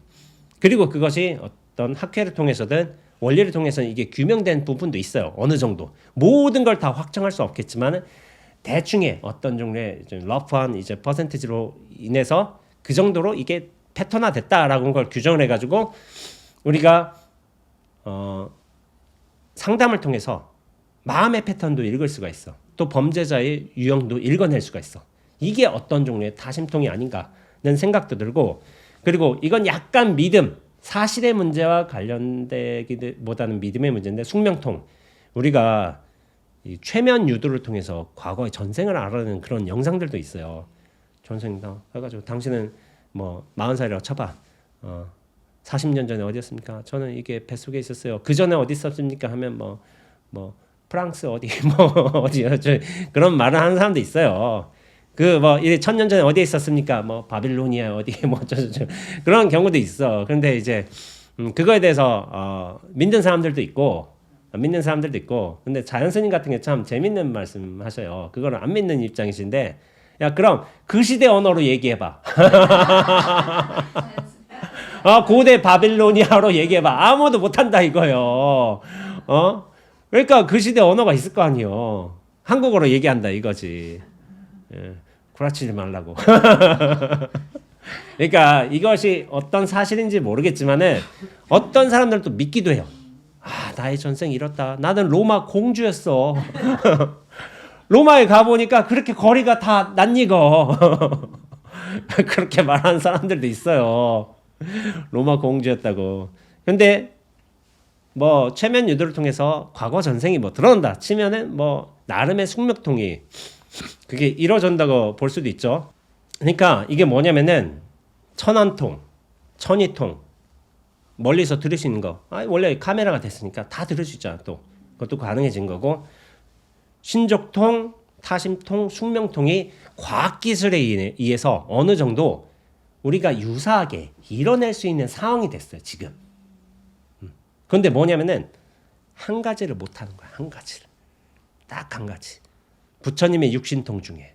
그리고 그것이 어떤 학회를 통해서든 원리를 통해서는 이게 규명된 부분도 있어요. 어느 정도. 모든 걸 다 확정할 수 없겠지만 대충의 어떤 종류의 좀 러프한 이제 퍼센티지로 인해서 그 정도로 이게 패턴화 됐다라고 걸 규정을 해가지고 우리가 상담을 통해서 마음의 패턴도 읽을 수가 있어. 또 범죄자의 유형도 읽어낼 수가 있어. 이게 어떤 종류의 타심통이 아닌가는 생각도 들고, 그리고 이건 약간 믿음, 사실의 문제와 관련되기보다는 믿음의 문제인데, 숙명통. 우리가 이 최면 유도를 통해서 과거의 전생을 알아내는 그런 영상들도 있어요. 전생다 해가지고 당신은 뭐 40살이라고 쳐봐. 40년 전에 어디였습니까? 저는 이게 뱃속에 있었어요. 그 전에 어디 있었습니까? 하면 뭐 프랑스 어디 뭐 어디 그런 말을 하는 사람도 있어요. 그 뭐 1000년 전에 어디에 있었습니까? 뭐 바빌로니아 어디 뭐 그런 경우도 있어. 그런데 이제 그거에 대해서 믿는 사람들도 있고 믿는 사람들도 있고, 근데 자연스님 같은 게 참 재밌는 말씀하셔요. 그거를 안 믿는 입장이신데, 야 그럼 그 시대 언어로 얘기해봐. 고대 바빌로니아로 얘기해봐. 아무도 못한다 이거요. 그러니까 그 시대 언어가 있을 거 아니요. 한국어로 얘기한다 이거지. 구라치지 말라고. 그러니까 이것이 어떤 사실인지 모르겠지만은 어떤 사람들은 또 믿기도 해요. 나의 전생 이렇다. 나는 로마 공주였어. 로마에 가보니까 그렇게 거리가 다 낯익어. 그렇게 말하는 사람들도 있어요. 로마 공주였다고. 근데 뭐 최면 유도를 통해서 과거 전생이 뭐 드러난다 치면은 뭐 나름의 숙명통이 그게 이루어진다고 볼 수도 있죠. 그러니까 이게 뭐냐면은 천안통, 천이통, 멀리서 들을 수 있는 거. 원래 카메라가 됐으니까 다 들을 수 있잖아. 또 그것도 가능해진 거고, 신족통, 타심통, 숙명통이 과학기술에 의해서 어느 정도 우리가 유사하게 이뤄낼 수 있는 상황이 됐어요 지금. 그런데 뭐냐면은 한 가지를 못하는 거야. 한 가지를. 딱 한 가지. 부처님의 육신통 중에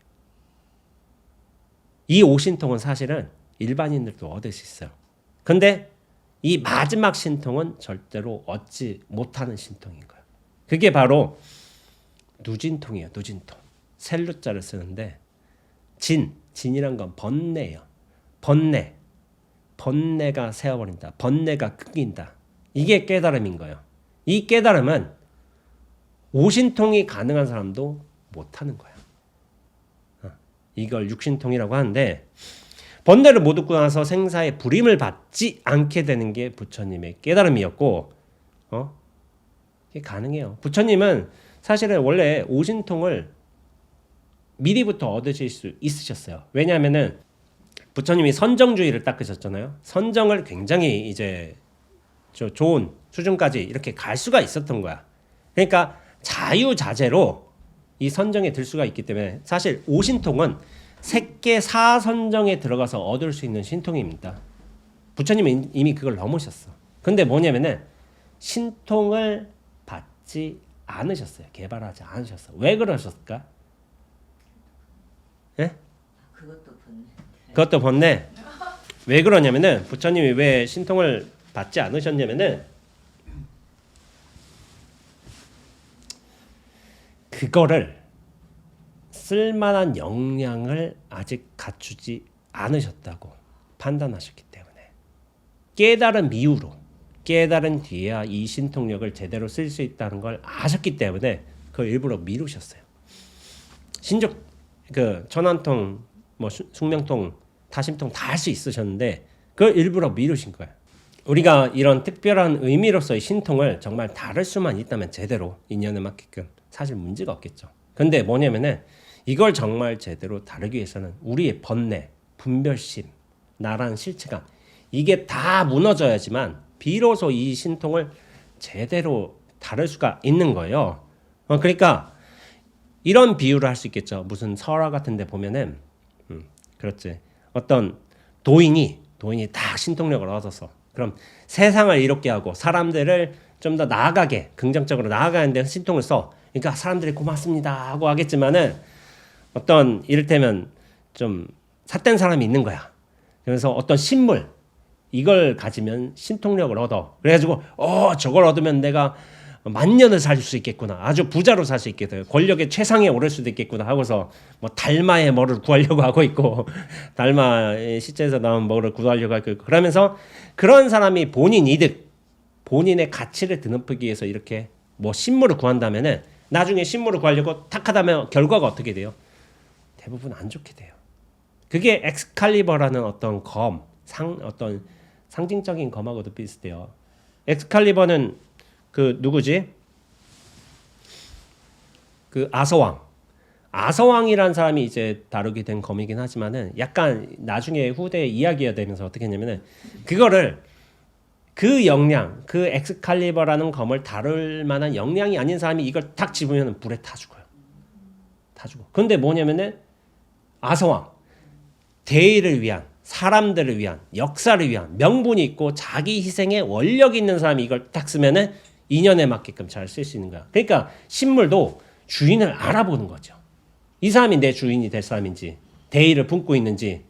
이 오신통은 사실은 일반인들도 얻을 수 있어요. 근데 이 마지막 신통은 절대로 얻지 못하는 신통인 거예요. 그게 바로 누진통이에요. 누진통. 셀루자를 쓰는데 진이란 건 번뇌예요. 번뇌가 세어버린다. 번뇌가 끊긴다. 이게 깨달음인 거예요. 이 깨달음은 오신통이 가능한 사람도 못하는 거야. 이걸 육신통이라고 하는데 번뇌를 못 얻고 나서 생사의 불임을 받지 않게 되는 게 부처님의 깨달음이었고 이게 가능해요. 부처님은 사실은 원래 오신통을 미리부터 얻으실 수 있으셨어요. 왜냐하면은 부처님이 선정주의를 닦으셨잖아요. 선정을 굉장히 이제 좋은 수준까지 이렇게 갈 수가 있었던 거야. 그러니까 자유자재로 이 선정에 들 수가 있기 때문에 사실 오신통은 색계 사선정에 들어가서 얻을 수 있는 신통입니다. 부처님은 이미 그걸 넘으셨어. 근데 뭐냐면은 신통을 받지 않으셨어요. 개발하지 않으셨어. 왜 그러셨을까? 예? 그것도 번뇌. 왜 그러냐면은 부처님이 왜 신통을 받지 않으셨냐면은 그거를 쓸만한 역량을 아직 갖추지 않으셨다고 판단하셨기 때문에 깨달은 이후로 깨달은 뒤에야 이 신통력을 제대로 쓸 수 있다는 걸 아셨기 때문에 그걸 일부러 미루셨어요. 신적 그 천안통, 뭐 숙명통, 다심통 다 할 수 있으셨는데 그걸 일부러 미루신 거예요. 우리가 이런 특별한 의미로서의 신통을 정말 다룰 수만 있다면 제대로 인연에 맞게끔 사실 문제가 없겠죠. 근데 뭐냐면은 이걸 정말 제대로 다루기 위해서는 우리의 번뇌, 분별심, 나라는 실체감 이게 다 무너져야지만 비로소 이 신통을 제대로 다룰 수가 있는 거예요. 그러니까 이런 비유를 할 수 있겠죠. 무슨 설화 같은 데 보면은 그렇지. 어떤 도인이 딱 신통력을 얻어서 그럼 세상을 이롭게 하고 사람들을 좀 더 나아가게 긍정적으로 나아가는 데 신통을 써. 그러니까 사람들이 고맙습니다 하고 하겠지만은 어떤 이를테면 좀 삿된 사람이 있는 거야. 그래서 어떤 신물 이걸 가지면 신통력을 얻어. 그래가지고 저걸 얻으면 내가 만년을 살 수 있겠구나. 아주 부자로 살 수 있겠다. 권력의 최상에 오를 수도 있겠구나 하고서 뭐 달마의 뭐를 구하려고 하고 있고 달마의 시체에서 나온 뭐를 구하려고 하고 있고 그러면서 그런 사람이 본인 이득, 본인의 가치를 드높이기 위해서 이렇게 뭐 신물을 구한다면은 나중에 신물을 구하려고 탁 하다면 결과가 어떻게 돼요? 대부분 안 좋게 돼요. 그게 엑스칼리버라는 어떤 어떤 상징적인 검하고도 비슷해요. 엑스칼리버는 그 누구지? 그 아서왕이라는 사람이 이제 다루게 된 검이긴 하지만은 약간 나중에 후대에 이야기가 되면서 어떻게 했냐면은 그거를 그 역량, 그 엑스칼리버라는 검을 다룰 만한 역량이 아닌 사람이 이걸 탁 집으면 불에 타 죽어요. 타 죽어. 근데 뭐냐면은 아서왕 대의를 위한 사람들을 위한 역사를 위한 명분이 있고 자기 희생에 원력이 있는 사람이 이걸 딱 쓰면은 인연에 맞게끔 잘 쓸 수 있는 거야. 그러니까 신물도 주인을 알아보는 거죠. 이 사람이 내 주인이 될 사람인지 대의를 품고 있는지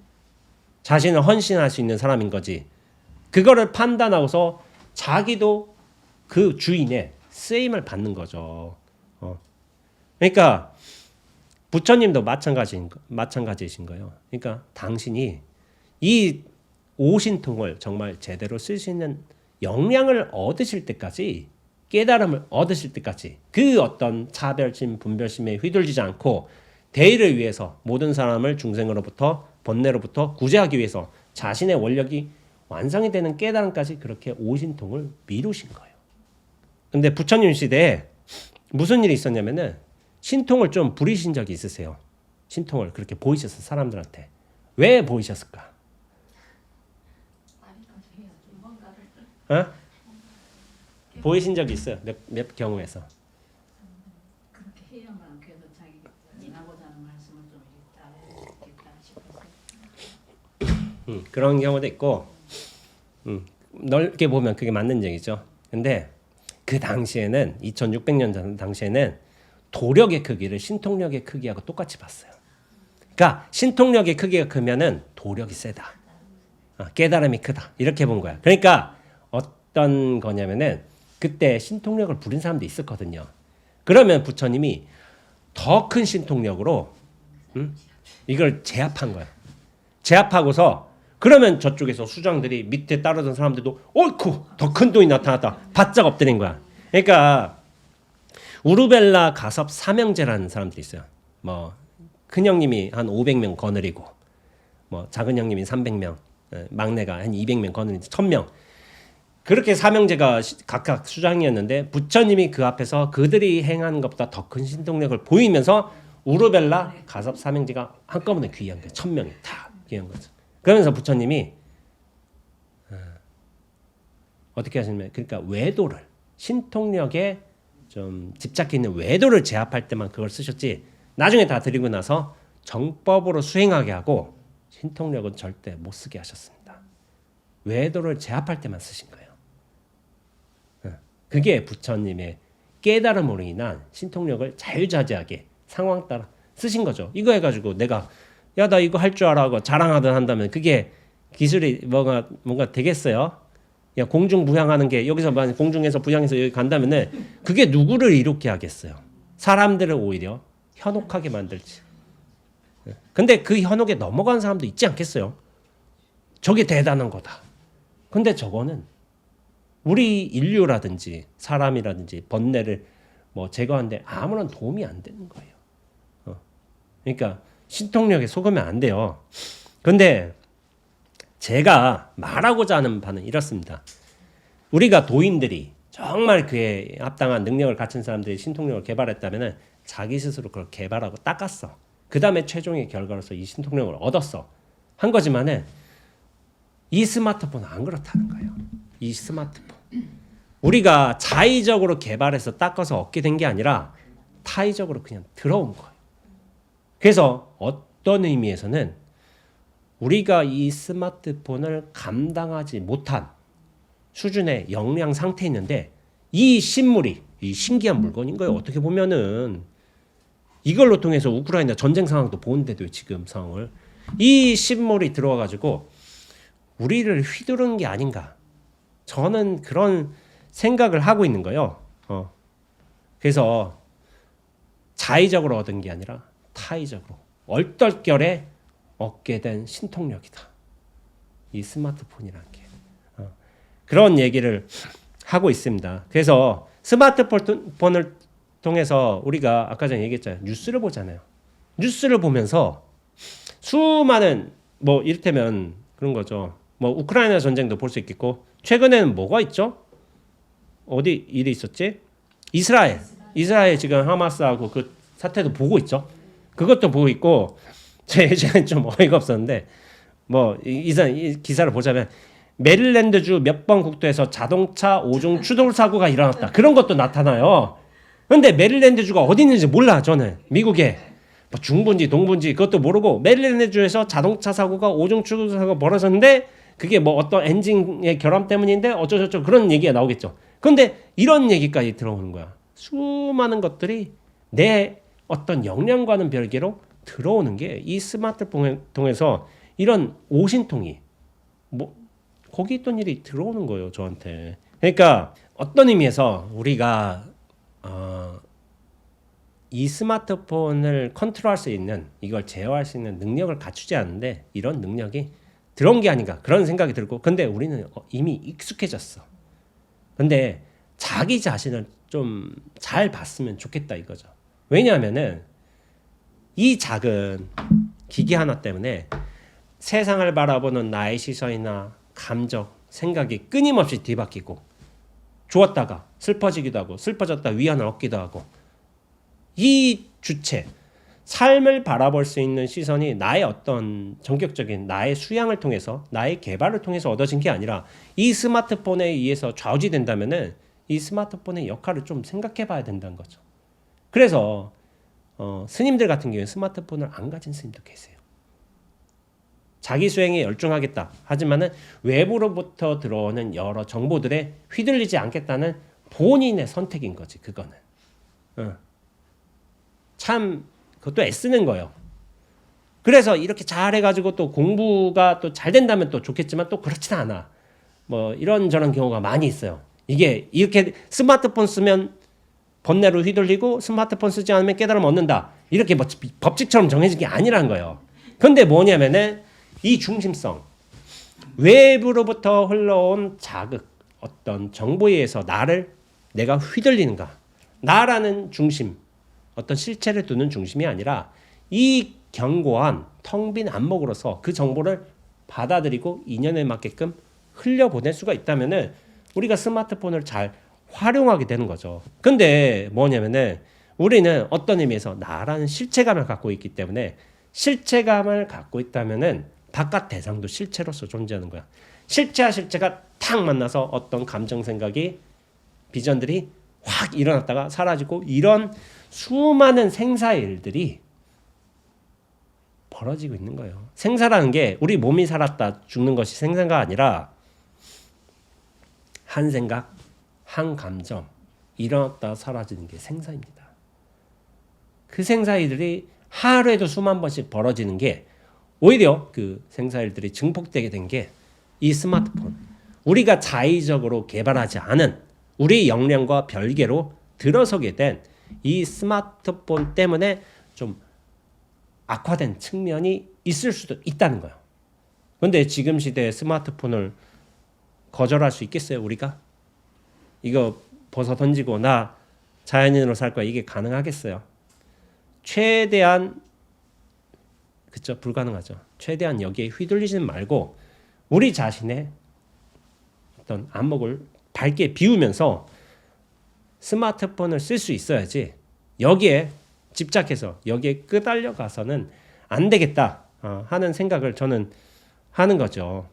자신을 헌신할 수 있는 사람인 거지. 그거를 판단하고서 자기도 그 주인의 쓰임을 받는 거죠. 그러니까 부처님도 마찬가지이신 거예요. 그러니까 당신이 이 오신통을 정말 제대로 쓸 수 있는 역량을 얻으실 때까지 깨달음을 얻으실 때까지 그 어떤 차별심, 분별심에 휘둘리지 않고 대의를 위해서 모든 사람을 중생으로부터 번뇌로부터 구제하기 위해서 자신의 원력이 완성이 되는 깨달음까지 그렇게 오신통을 미루신 거예요. 근데 부처님 시대에 무슨 일이 있었냐면은 신통을 좀 부리신 적이 있으세요. 신통을 그렇게 보이셔서 사람들한테. 왜 보이셨을까? 보이신 적이 있어요. 몇 경우에서. 그렇게 해야만 그래도 자기 인하고자 하는 말씀을 좀 따르겠다 싶어서. 그런 경우도 있고 넓게 보면 그게 맞는 얘기죠. 근데 그 당시에는 2600년 전 당시에는 도력의 크기를 신통력의 크기하고 똑같이 봤어요. 그러니까 신통력의 크기가 크면은 도력이 세다. 깨달음이 크다. 이렇게 본 거야. 그러니까 어떤 거냐면은 그때 신통력을 부린 사람도 있었거든요. 그러면 부처님이 더 큰 신통력으로 이걸 제압한 거야. 제압하고서 그러면 저쪽에서 수장들이 밑에 따르던 사람들도 옳고 더 큰 돈이 나타났다. 바짝 엎드린 거야. 그러니까 우르벨라 가섭 삼형제라는 사람들이 있어요. 뭐 큰 형님이 한 500명 거느리고 뭐 작은 형님이 300명, 막내가 한 200명 거느리고 1000명. 그렇게 삼형제가 각각 수장이었는데 부처님이 그 앞에서 그들이 행하는 것보다 더 큰 신통력을 보이면서 우르벨라 가섭 삼형제가 한꺼번에 귀한 거예요. 1000명이 다 귀한 거죠. 그러면서 부처님이 어떻게 하시냐면 그러니까 외도를 신통력에 좀 집착해 있는 외도를 제압할 때만 그걸 쓰셨지 나중에 다 드리고 나서 정법으로 수행하게 하고 신통력은 절대 못 쓰게 하셨습니다. 외도를 제압할 때만 쓰신 거예요. 그게 부처님의 깨달음으로 인한 신통력을 자유자재하게 상황 따라 쓰신 거죠. 이거 해가지고 내가 야 나 이거 할 줄 알아 하고 자랑하든 한다면 그게 기술이 뭔가 되겠어요? 야 공중 부양하는 게 여기서 공중에서 부양해서 여기 간다면은 그게 누구를 이롭게 하겠어요? 사람들을 오히려 현혹하게 만들지. 근데 그 현혹에 넘어간 사람도 있지 않겠어요? 저게 대단한 거다. 근데 저거는 우리 인류라든지 사람이라든지 번뇌를 뭐 제거하는데 아무런 도움이 안 되는 거예요. 그러니까 신통력에 속으면 안 돼요. 근데 제가 말하고자 하는 바는 이렇습니다. 우리가 도인들이 정말 그에 합당한 능력을 갖춘 사람들이 신통력을 개발했다면 자기 스스로 그걸 개발하고 닦았어. 그 다음에 최종의 결과로서 이 신통력을 얻었어. 한 거지만은 이 스마트폰은 안 그렇다는 거예요. 이 스마트폰. 우리가 자의적으로 개발해서 닦아서 얻게 된 게 아니라 타의적으로 그냥 들어온 거예요. 그래서 어떤 의미에서는 우리가 이 스마트폰을 감당하지 못한 수준의 역량 상태에 있는데 이 신물이 이 신기한 물건인 거예요. 어떻게 보면은 이걸로 통해서 우크라이나 전쟁 상황도 보는데도 지금 상황을 이 신물이 들어와 가지고 우리를 휘두르는 게 아닌가. 저는 그런 생각을 하고 있는 거예요. 그래서 자의적으로 얻은 게 아니라 타의적으로 얼떨결에 얻게 된 신통력이다. 이 스마트폰이라는 게. 그런 얘기를 하고 있습니다. 그래서 스마트폰을 통해서 우리가 아까 전에 얘기했잖아요. 뉴스를 보잖아요. 뉴스를 보면서 수많은 뭐 이를테면 그런 거죠. 뭐 우크라이나 전쟁도 볼 수 있겠고 최근에는 뭐가 있죠? 어디 일이 있었지? 이스라엘 지금 하마스하고 그 사태도 보고 있죠. 그것도 보고 있고 제 예전엔 좀 어이가 없었는데 뭐 이 기사를 보자면 메릴랜드주 몇 번 국도에서 자동차 5중 추돌 사고가 일어났다. 그런 것도 나타나요. 근데 메릴랜드주가 어디 있는지 몰라. 저는 미국에 뭐 중부인지 동부인지 그것도 모르고 메릴랜드주에서 자동차 사고가 5중 추돌 사고가 벌어졌는데 그게 뭐 어떤 엔진의 결함 때문인데 어쩌저쩌 그런 얘기가 나오겠죠. 근데 이런 얘기까지 들어오는 거야. 수많은 것들이 내 어떤 역량과는 별개로 들어오는 게 이 스마트폰을 통해서 이런 오신통이 뭐 거기 있던 일이 들어오는 거예요. 저한테. 그러니까 어떤 의미에서 우리가 이 스마트폰을 컨트롤할 수 있는 이걸 제어할 수 있는 능력을 갖추지 않는데 이런 능력이 들어온 게 아닌가 그런 생각이 들고 근데 우리는 이미 익숙해졌어. 근데 자기 자신을 좀 잘 봤으면 좋겠다 이거죠. 왜냐하면은 이 작은 기기 하나 때문에 세상을 바라보는 나의 시선이나 감정, 생각이 끊임없이 뒤바뀌고 좋았다가 슬퍼지기도 하고 슬퍼졌다 위안을 얻기도 하고 이 주체, 삶을 바라볼 수 있는 시선이 나의 어떤 전격적인 나의 수양을 통해서 나의 개발을 통해서 얻어진 게 아니라 이 스마트폰에 의해서 좌우지된다면은 이 스마트폰의 역할을 좀 생각해 봐야 된다는 거죠. 그래서 스님들 같은 경우에 스마트폰을 안 가진 스님도 계세요. 자기 수행에 열중하겠다. 하지만은 외부로부터 들어오는 여러 정보들에 휘둘리지 않겠다는 본인의 선택인 거지. 그거는. 참 그것도 애쓰는 거예요. 그래서 이렇게 잘해가지고 또 공부가 또 잘 된다면 또 좋겠지만 또 그렇지는 않아. 뭐 이런저런 경우가 많이 있어요. 이게 이렇게 스마트폰 쓰면 번뇌로 휘둘리고 스마트폰 쓰지 않으면 깨달음을 얻는다. 이렇게 뭐 법칙처럼 정해진 게 아니라는 거예요. 근데 뭐냐면은 이 중심성, 외부로부터 흘러온 자극, 어떤 정보에 의해서 내가 휘둘리는가, 나라는 중심, 어떤 실체를 두는 중심이 아니라 이 견고한 텅 빈 안목으로서 그 정보를 받아들이고 인연에 맞게끔 흘려보낼 수가 있다면은 우리가 스마트폰을 잘 활용하게 되는 거죠. 근데 뭐냐면은 우리는 어떤 의미에서 나라는 실체감을 갖고 있기 때문에 실체감을 갖고 있다면은 바깥 대상도 실체로서 존재하는 거야. 실체와 실체가 탁 만나서 어떤 감정, 생각이, 비전들이 확 일어났다가 사라지고 이런 수많은 생사의 일들이 벌어지고 있는 거예요. 생사라는 게 우리 몸이 살았다 죽는 것이 생사가 아니라 한 생각, 한 감정 일어났다 사라지는 게 생사입니다. 그 생사일들이 하루에도 수만 번씩 벌어지는 게 오히려 그 생사일들이 증폭되게 된 게 이 스마트폰, 우리가 자의적으로 개발하지 않은 우리 역량과 별개로 들어서게 된 이 스마트폰 때문에 좀 악화된 측면이 있을 수도 있다는 거예요. 그런데 지금 시대에 스마트폰을 거절할 수 있겠어요, 우리가? 이거 벗어 던지고 나 자연인으로 살 거야, 이게 가능하겠어요? 최대한, 그쵸, 불가능하죠. 최대한 여기에 휘둘리지 말고 우리 자신의 어떤 안목을 밝게 비우면서 스마트폰을 쓸 수 있어야지 여기에 집착해서 여기에 끄달려 가서는 안 되겠다 하는 생각을 저는 하는 거죠.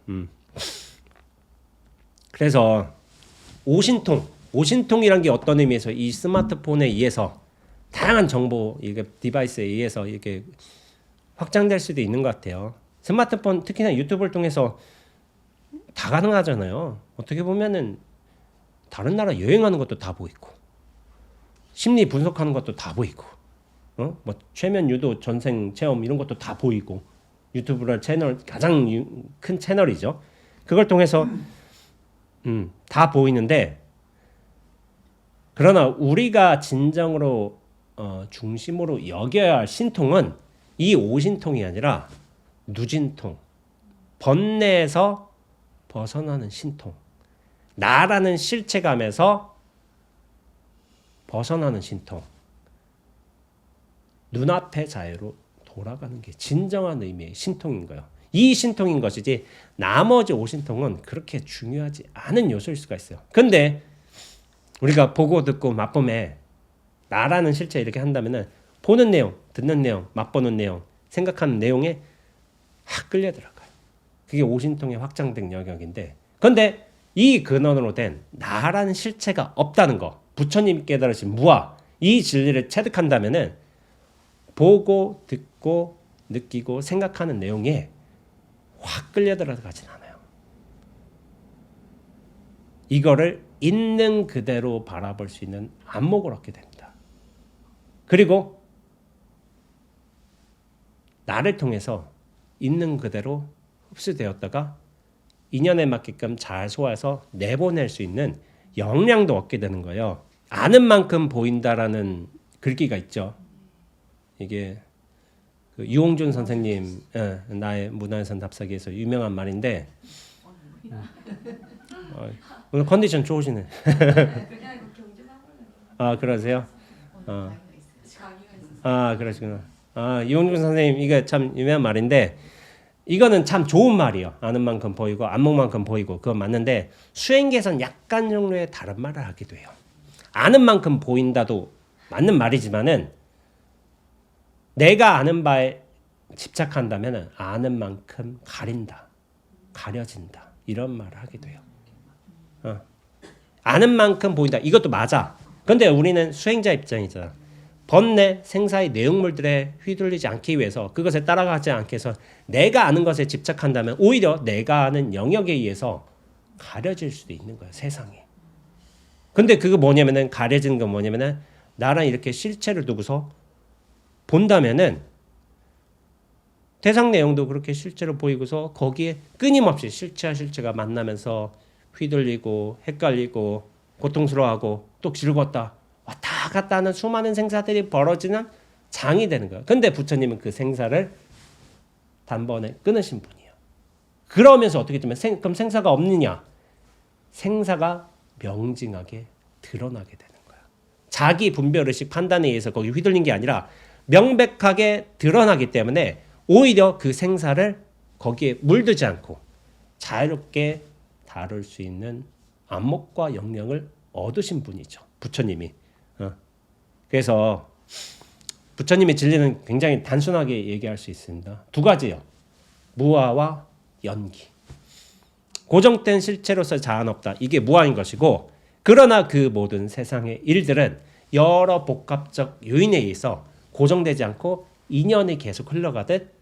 그래서 오신통이란 게 어떤 의미에서 이 스마트폰에 의해서 다양한 정보, 이게 디바이스에 의해서 이렇게 확장될 수도 있는 것 같아요. 스마트폰 특히나 유튜브를 통해서 다 가능하잖아요. 어떻게 보면은 다른 나라 여행하는 것도 다 보이고, 심리 분석하는 것도 다 보이고, 뭐 최면 유도 전생 체험 이런 것도 다 보이고, 유튜브를 채널 가장 큰 채널이죠. 그걸 통해서 다 보이는데, 그러나 우리가 진정으로 중심으로 여겨야 할 신통은 이 오신통이 아니라 누진통, 번뇌에서 벗어나는 신통, 나라는 실체감에서 벗어나는 신통, 눈앞의 자유로 돌아가는 게 진정한 의미의 신통인 거예요. 이 신통인 것이지 나머지 오신통은 그렇게 중요하지 않은 요소일 수가 있어요. 근데 우리가 보고 듣고 맛봄에 나라는 실체 이렇게 한다면은 보는 내용, 듣는 내용, 맛보는 내용, 생각하는 내용에 확 끌려 들어가요. 그게 오신통의 확장된 영역인데, 근데 이 근원으로 된 나라는 실체가 없다는 거, 부처님이 깨달으신 무아, 이 진리를 체득한다면은 보고 듣고 느끼고 생각하는 내용에 확 끌려 들어가진 않아요. 이거를 있는 그대로 바라볼 수 있는 안목을 얻게 됩니다. 그리고 나를 통해서 있는 그대로 흡수되었다가 인연에 맞게끔 잘 소화해서 내보낼 수 있는 역량도 얻게 되는 거예요. 아는 만큼 보인다라는 글귀가 있죠. 이게 그 유홍준 선생님 나의 문화유산 답사기에서 유명한 말인데, 오늘 컨디션 좋으시네. 그냥 이거 경주만 걸려요. 아, 그러세요? 자기가 있어요. 아, 그러시구나. 아, 유홍준 선생님 이거 참 유명한 말인데, 이거는 참 좋은 말이에요. 아는 만큼 보이고 안목만큼 보이고, 그건 맞는데 수행계에서는 약간 정도의 다른 말을 하기도 해요. 아는 만큼 보인다도 맞는 말이지만은 내가 아는 바에 집착한다면 아는 만큼 가린다, 가려진다, 이런 말을 하기도 해요. 아는 만큼 보인다, 이것도 맞아. 근데 우리는 수행자 입장이잖아. 번뇌, 생사의 내용물들에 휘둘리지 않기 위해서, 그것에 따라가지 않기 위해서 내가 아는 것에 집착한다면 오히려 내가 아는 영역에 의해서 가려질 수도 있는 거야, 세상이. 근데 그거 뭐냐면은, 가려지는 건 뭐냐면은 나랑 이렇게 실체를 두고서 본다면은 대상 내용도 그렇게 실제로 보이고서 거기에 끊임없이 실체와 실체가 만나면서 휘둘리고 헷갈리고 고통스러워하고 또 즐겁다 왔다 갔다 하는 수많은 생사들이 벌어지는 장이 되는 거예요. 근데 부처님은 그 생사를 단번에 끊으신 분이에요. 그러면서 어떻게 되면 그럼 생사가 없느냐? 생사가 명징하게 드러나게 되는 거야. 자기 분별의식 판단에 의해서 거기 휘둘린 게 아니라 명백하게 드러나기 때문에 오히려 그 생사를 거기에 물들지 않고 자유롭게 다룰 수 있는 안목과 역량을 얻으신 분이죠. 부처님이. 그래서 부처님의 진리는 굉장히 단순하게 얘기할 수 있습니다. 두 가지요. 무아와 연기. 고정된 실체로서 자아는 없다. 이게 무아인 것이고, 그러나 그 모든 세상의 일들은 여러 복합적 요인에 의해서 고정되지 않고 인연이 계속 흘러가듯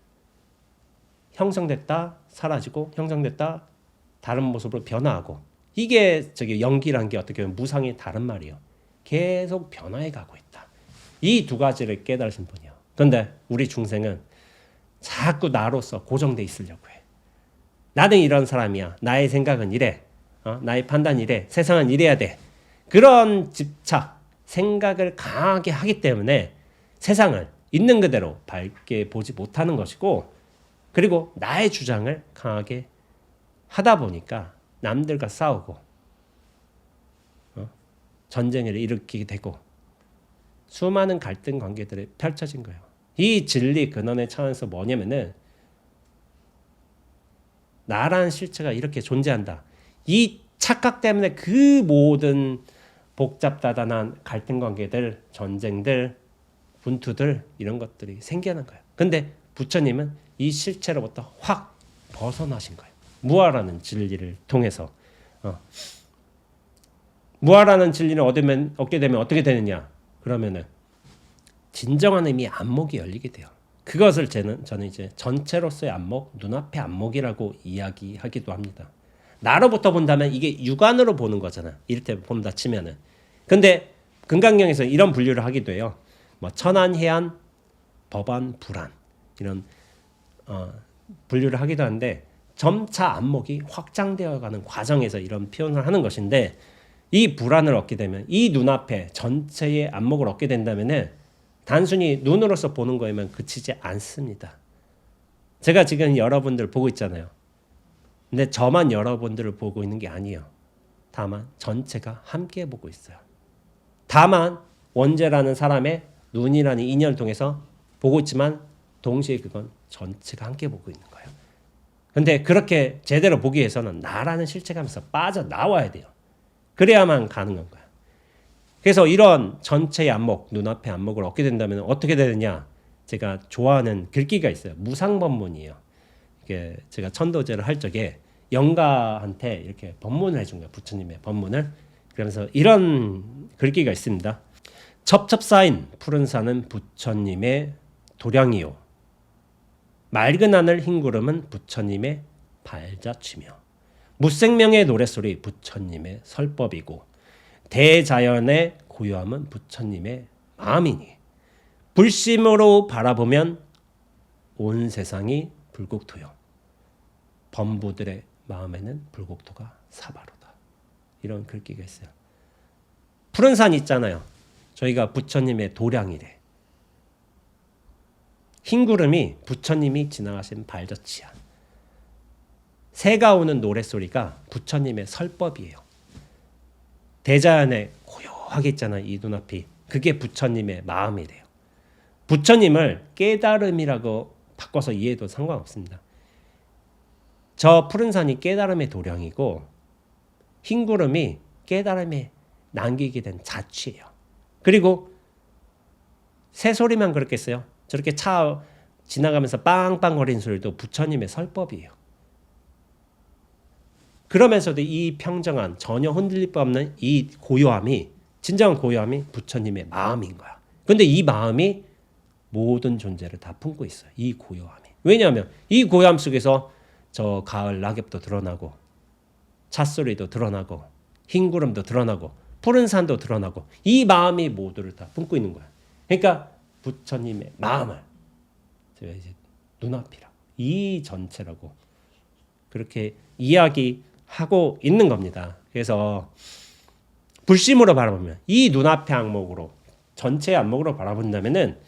형성됐다 사라지고 형성됐다 다른 모습으로 변화하고, 이게 연기란 게 어떻게 보면 무상의 다른 말이에요. 계속 변화해 가고 있다. 이 두 가지를 깨달으신 분이에요. 그런데 우리 중생은 자꾸 나로서 고정돼 있으려고 해. 나는 이런 사람이야. 나의 생각은 이래. 나의 판단이 이래. 세상은 이래야 돼. 그런 집착, 생각을 강하게 하기 때문에 세상을 있는 그대로 밝게 보지 못하는 것이고, 그리고 나의 주장을 강하게 하다 보니까 남들과 싸우고 전쟁을 일으키게 되고 수많은 갈등 관계들이 펼쳐진 거예요. 이 진리 근원의 차원에서 뭐냐면은 나라는 실체가 이렇게 존재한다. 이 착각 때문에 그 모든 복잡다단한 갈등 관계들, 전쟁들, 분투들 이런 것들이 생겨난 거예요. 근데 부처님은 이 실체로부터 확 벗어나신 거예요. 무아라는 진리를 통해서. 무아라는 진리를 얻게 되면 어떻게 되느냐? 그러면은 진정한 의미의 안목이 열리게 돼요. 그것을 저는 이제 전체로서의 안목, 눈앞의 안목이라고 이야기하기도 합니다. 나로부터 본다면 이게 육안으로 보는 거잖아. 이를테면 본다 치면은. 근데 금강경에서 이런 분류를 하기도 해요. 뭐 천안, 해안, 법안, 불안 이런 분류를 하기도 하는데, 점차 안목이 확장되어가는 과정에서 이런 표현을 하는 것인데, 이 불안을 얻게 되면 이 눈앞에 전체의 안목을 얻게 된다면은 단순히 눈으로서 보는 거에만 그치지 않습니다. 제가 지금 여러분들 보고 있잖아요. 근데 저만 여러분들을 보고 있는 게 아니에요. 다만 전체가 함께 보고 있어요. 다만 원죄라는 사람의 눈이라는 인연을 통해서 보고 있지만 동시에 그건 전체가 함께 보고 있는 거예요. 근데 그렇게 제대로 보기 위해서는 나라는 실체감에서 빠져나와야 돼요. 그래야만 가능한 거야. 그래서 이런 전체의 안목, 눈앞의 안목을 얻게 된다면 어떻게 되느냐? 제가 좋아하는 글귀가 있어요. 무상법문이에요. 이게 제가 천도제를 할 적에 영가한테 이렇게 법문을 해준 거예요. 부처님의 법문을. 그러면서 이런 글귀가 있습니다. 첩첩사인 푸른 산은 부처님의 도량이요. 맑은 하늘 흰 구름은 부처님의 발자취며, 무생명의 노랫소리 부처님의 설법이고, 대자연의 고요함은 부처님의 마음이니, 불심으로 바라보면 온 세상이 불국토요. 범부들의 마음에는 불국토가 사바로다. 이런 글귀가 있어요. 푸른 산 있잖아요. 저희가 부처님의 도량이래. 흰 구름이 부처님이 지나가신 발자취야. 새가 오는 노랫소리가 부처님의 설법이에요. 대자연에 고요하게 있잖아요. 이 눈앞이. 그게 부처님의 마음이래요. 부처님을 깨달음이라고 바꿔서 이해해도 상관없습니다. 저 푸른 산이 깨달음의 도량이고, 흰 구름이 깨달음에 남기게 된 자취예요. 그리고 새소리만 그렇겠어요? 저렇게 차 지나가면서 빵빵거리는 소리도 부처님의 설법이에요. 그러면서도 이 평정한, 전혀 흔들릴 바 없는 이 고요함이, 진정한 고요함이 부처님의 마음인 거야. 근데 이 마음이 모든 존재를 다 품고 있어요. 이 고요함이. 왜냐하면 이 고요함 속에서 저 가을 낙엽도 드러나고, 찻소리도 드러나고, 흰 구름도 드러나고, 푸른 산도 드러나고, 이 마음이 모두를 다 품고 있는 거야. 그러니까 부처님의 마음을 제가 이제 눈앞이라, 이 전체라고 그렇게 이야기하고 있는 겁니다. 그래서 불심으로 바라보면 이 눈앞의 안목으로 전체 안목으로 바라본다면은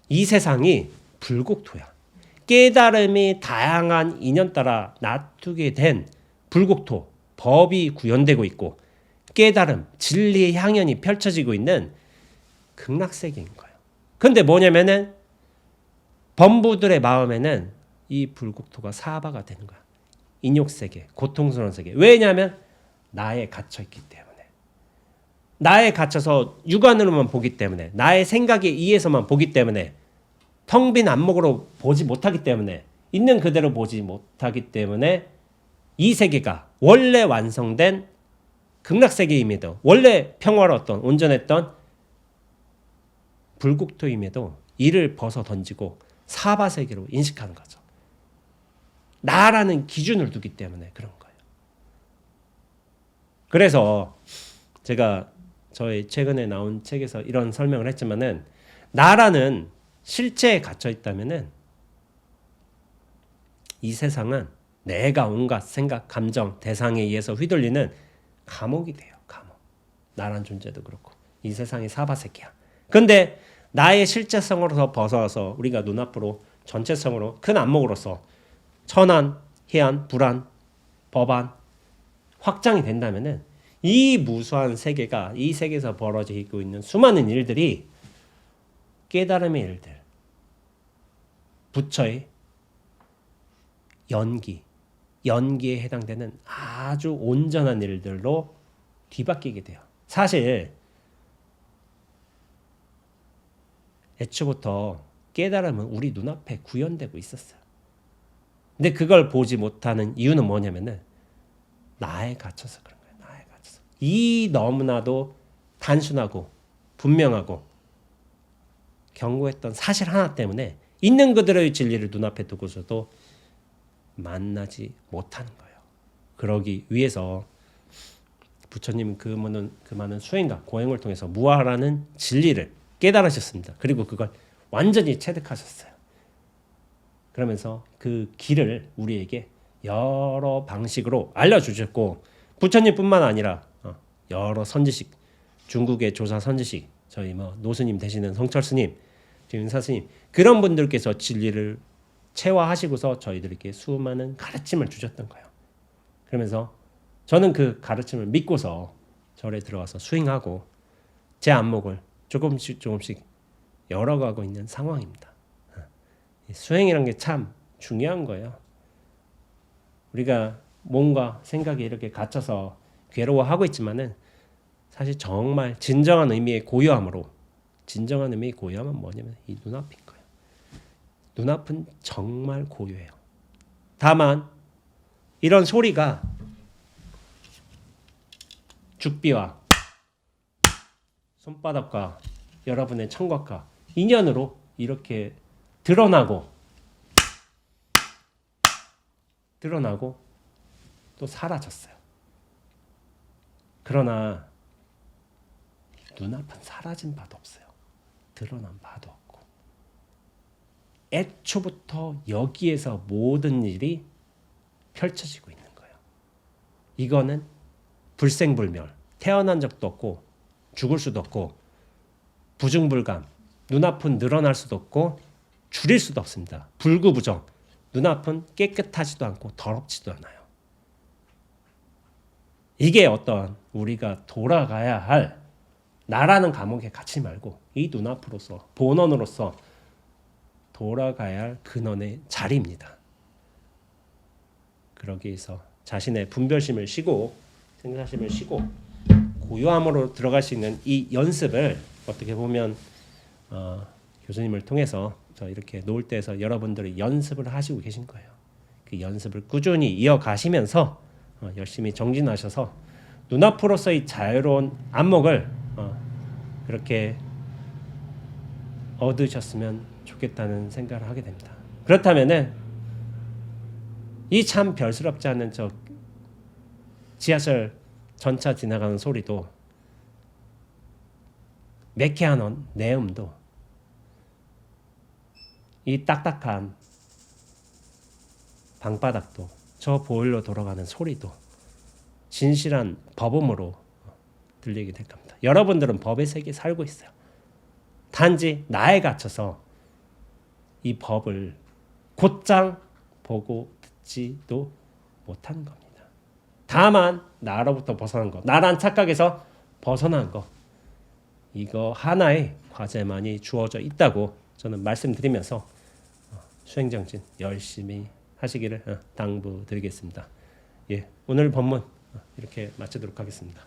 이 세상이 불국토야. 깨달음이 다양한 인연 따라 놔두게 된 불국토, 법이 구현되고 있고 깨달음, 진리의 향연이 펼쳐지고 있는 극락세계인 거예요. 근데 뭐냐면은 범부들의 마음에는 이 불국토가 사바가 되는 거야. 인욕세계, 고통스러운 세계. 왜냐하면 나에 갇혀있기 때문에. 나에 갇혀서 육안으로만 보기 때문에, 나의 생각에 의해서만 보기 때문에, 텅 빈 안목으로 보지 못하기 때문에, 있는 그대로 보지 못하기 때문에 이 세계가 원래 완성된 극락세계임에도, 원래 평화로웠던 온전했던 불국토임에도 이를 벗어 던지고 사바세계로 인식하는 거죠. 나라는 기준을 두기 때문에 그런 거예요. 그래서 제가 저희 최근에 나온 책에서 이런 설명을 했지만은 나라는 실체에 갇혀 있다면은 이 세상은 내가 온갖 생각, 감정, 대상에 의해서 휘둘리는 감옥이 돼요. 감옥. 나란 존재도 그렇고 이 세상이 사바세계야. 근데 나의 실제성으로서 벗어나서 우리가 눈앞으로 전체성으로 큰 안목으로서 천안, 해안, 불안, 법안 확장이 된다면은 이 무수한 세계가 이 세계에서 벌어지고 있는 수많은 일들이 깨달음의 일들, 부처의 연기에 해당되는 아주 온전한 일들로 뒤바뀌게 돼요. 사실 애초부터 깨달음은 우리 눈앞에 구현되고 있었어요. 근데 그걸 보지 못하는 이유는 뭐냐면은 나에 갇혀서 그런 거예요. 나에 갇혀서. 이 너무나도 단순하고 분명하고 견고했던 사실 하나 때문에 있는 그대로의 진리를 눈앞에 두고서도 만나지 못하는 거예요. 그러기 위해서 부처님은 그 많은 수행과 고행을 통해서 무아라는 진리를 깨달으셨습니다. 그리고 그걸 완전히 체득하셨어요. 그러면서 그 길을 우리에게 여러 방식으로 알려주셨고 부처님뿐만 아니라 여러 선지식, 중국의 조사 선지식, 저희 노스님 되시는 성철 스님, 윤사 스님 그런 분들께서 진리를 체화하시고서 저희들에게 수많은 가르침을 주셨던 거예요. 그러면서 저는 그 가르침을 믿고서 절에 들어와서 수행하고 제 안목을 조금씩 열어가고 있는 상황입니다. 수행이라는 게 참 중요한 거예요. 우리가 몸과 생각이 이렇게 갇혀서 괴로워하고 있지만은 사실 정말 진정한 의미의 고요함은 뭐냐면 이 눈앞인 거예요. 눈앞은 정말 고요해요. 다만 이런 소리가 죽비와 손바닥과 여러분의 청각과 인연으로 이렇게 드러나고 또 사라졌어요. 그러나 눈앞은 사라진 바도 없어요. 드러난 바도 없고 애초부터 여기에서 모든 일이 펼쳐지고 있는 거예요. 이거는 불생불멸, 태어난 적도 없고 죽을 수도 없고 부중불감, 눈앞은 늘어날 수도 없고 줄일 수도 없습니다. 불구부정, 눈앞은 깨끗하지도 않고 더럽지도 않아요. 이게 어떤 우리가 돌아가야 할 나라는 감옥에 갇히지 말고 이 눈앞으로서 본원으로서 돌아가야 할 근원의 자리입니다. 그러기 위해서 자신의 분별심을 쉬고 생사심을 쉬고 고요함으로 들어갈 수 있는 이 연습을 어떻게 보면 교수님을 통해서 저 이렇게 놓을 때에서 여러분들이 연습을 하시고 계신 거예요. 그 연습을 꾸준히 이어가시면서 열심히 정진하셔서 눈앞으로서의 자유로운 안목을 그렇게 얻으셨으면 좋겠다는 생각을 하게 됩니다. 그렇다면은 이 참 별스럽지 않은 저 지하철 전차 지나가는 소리도 매캐한 내음도 이 딱딱한 방바닥도 저 보일러 돌아가는 소리도 진실한 법음으로 들리게 될 겁니다. 여러분들은 법의 세계에 살고 있어요. 단지 나에 갇혀서 이 법을 곧장 보고 듣지도 못하는 겁니다. 다만 나로부터 벗어난 것, 나란 착각에서 벗어난 것, 이거 하나의 과제만이 주어져 있다고 저는 말씀드리면서 수행정진 열심히 하시기를 당부드리겠습니다. 예, 오늘 본문 이렇게 마치도록 하겠습니다.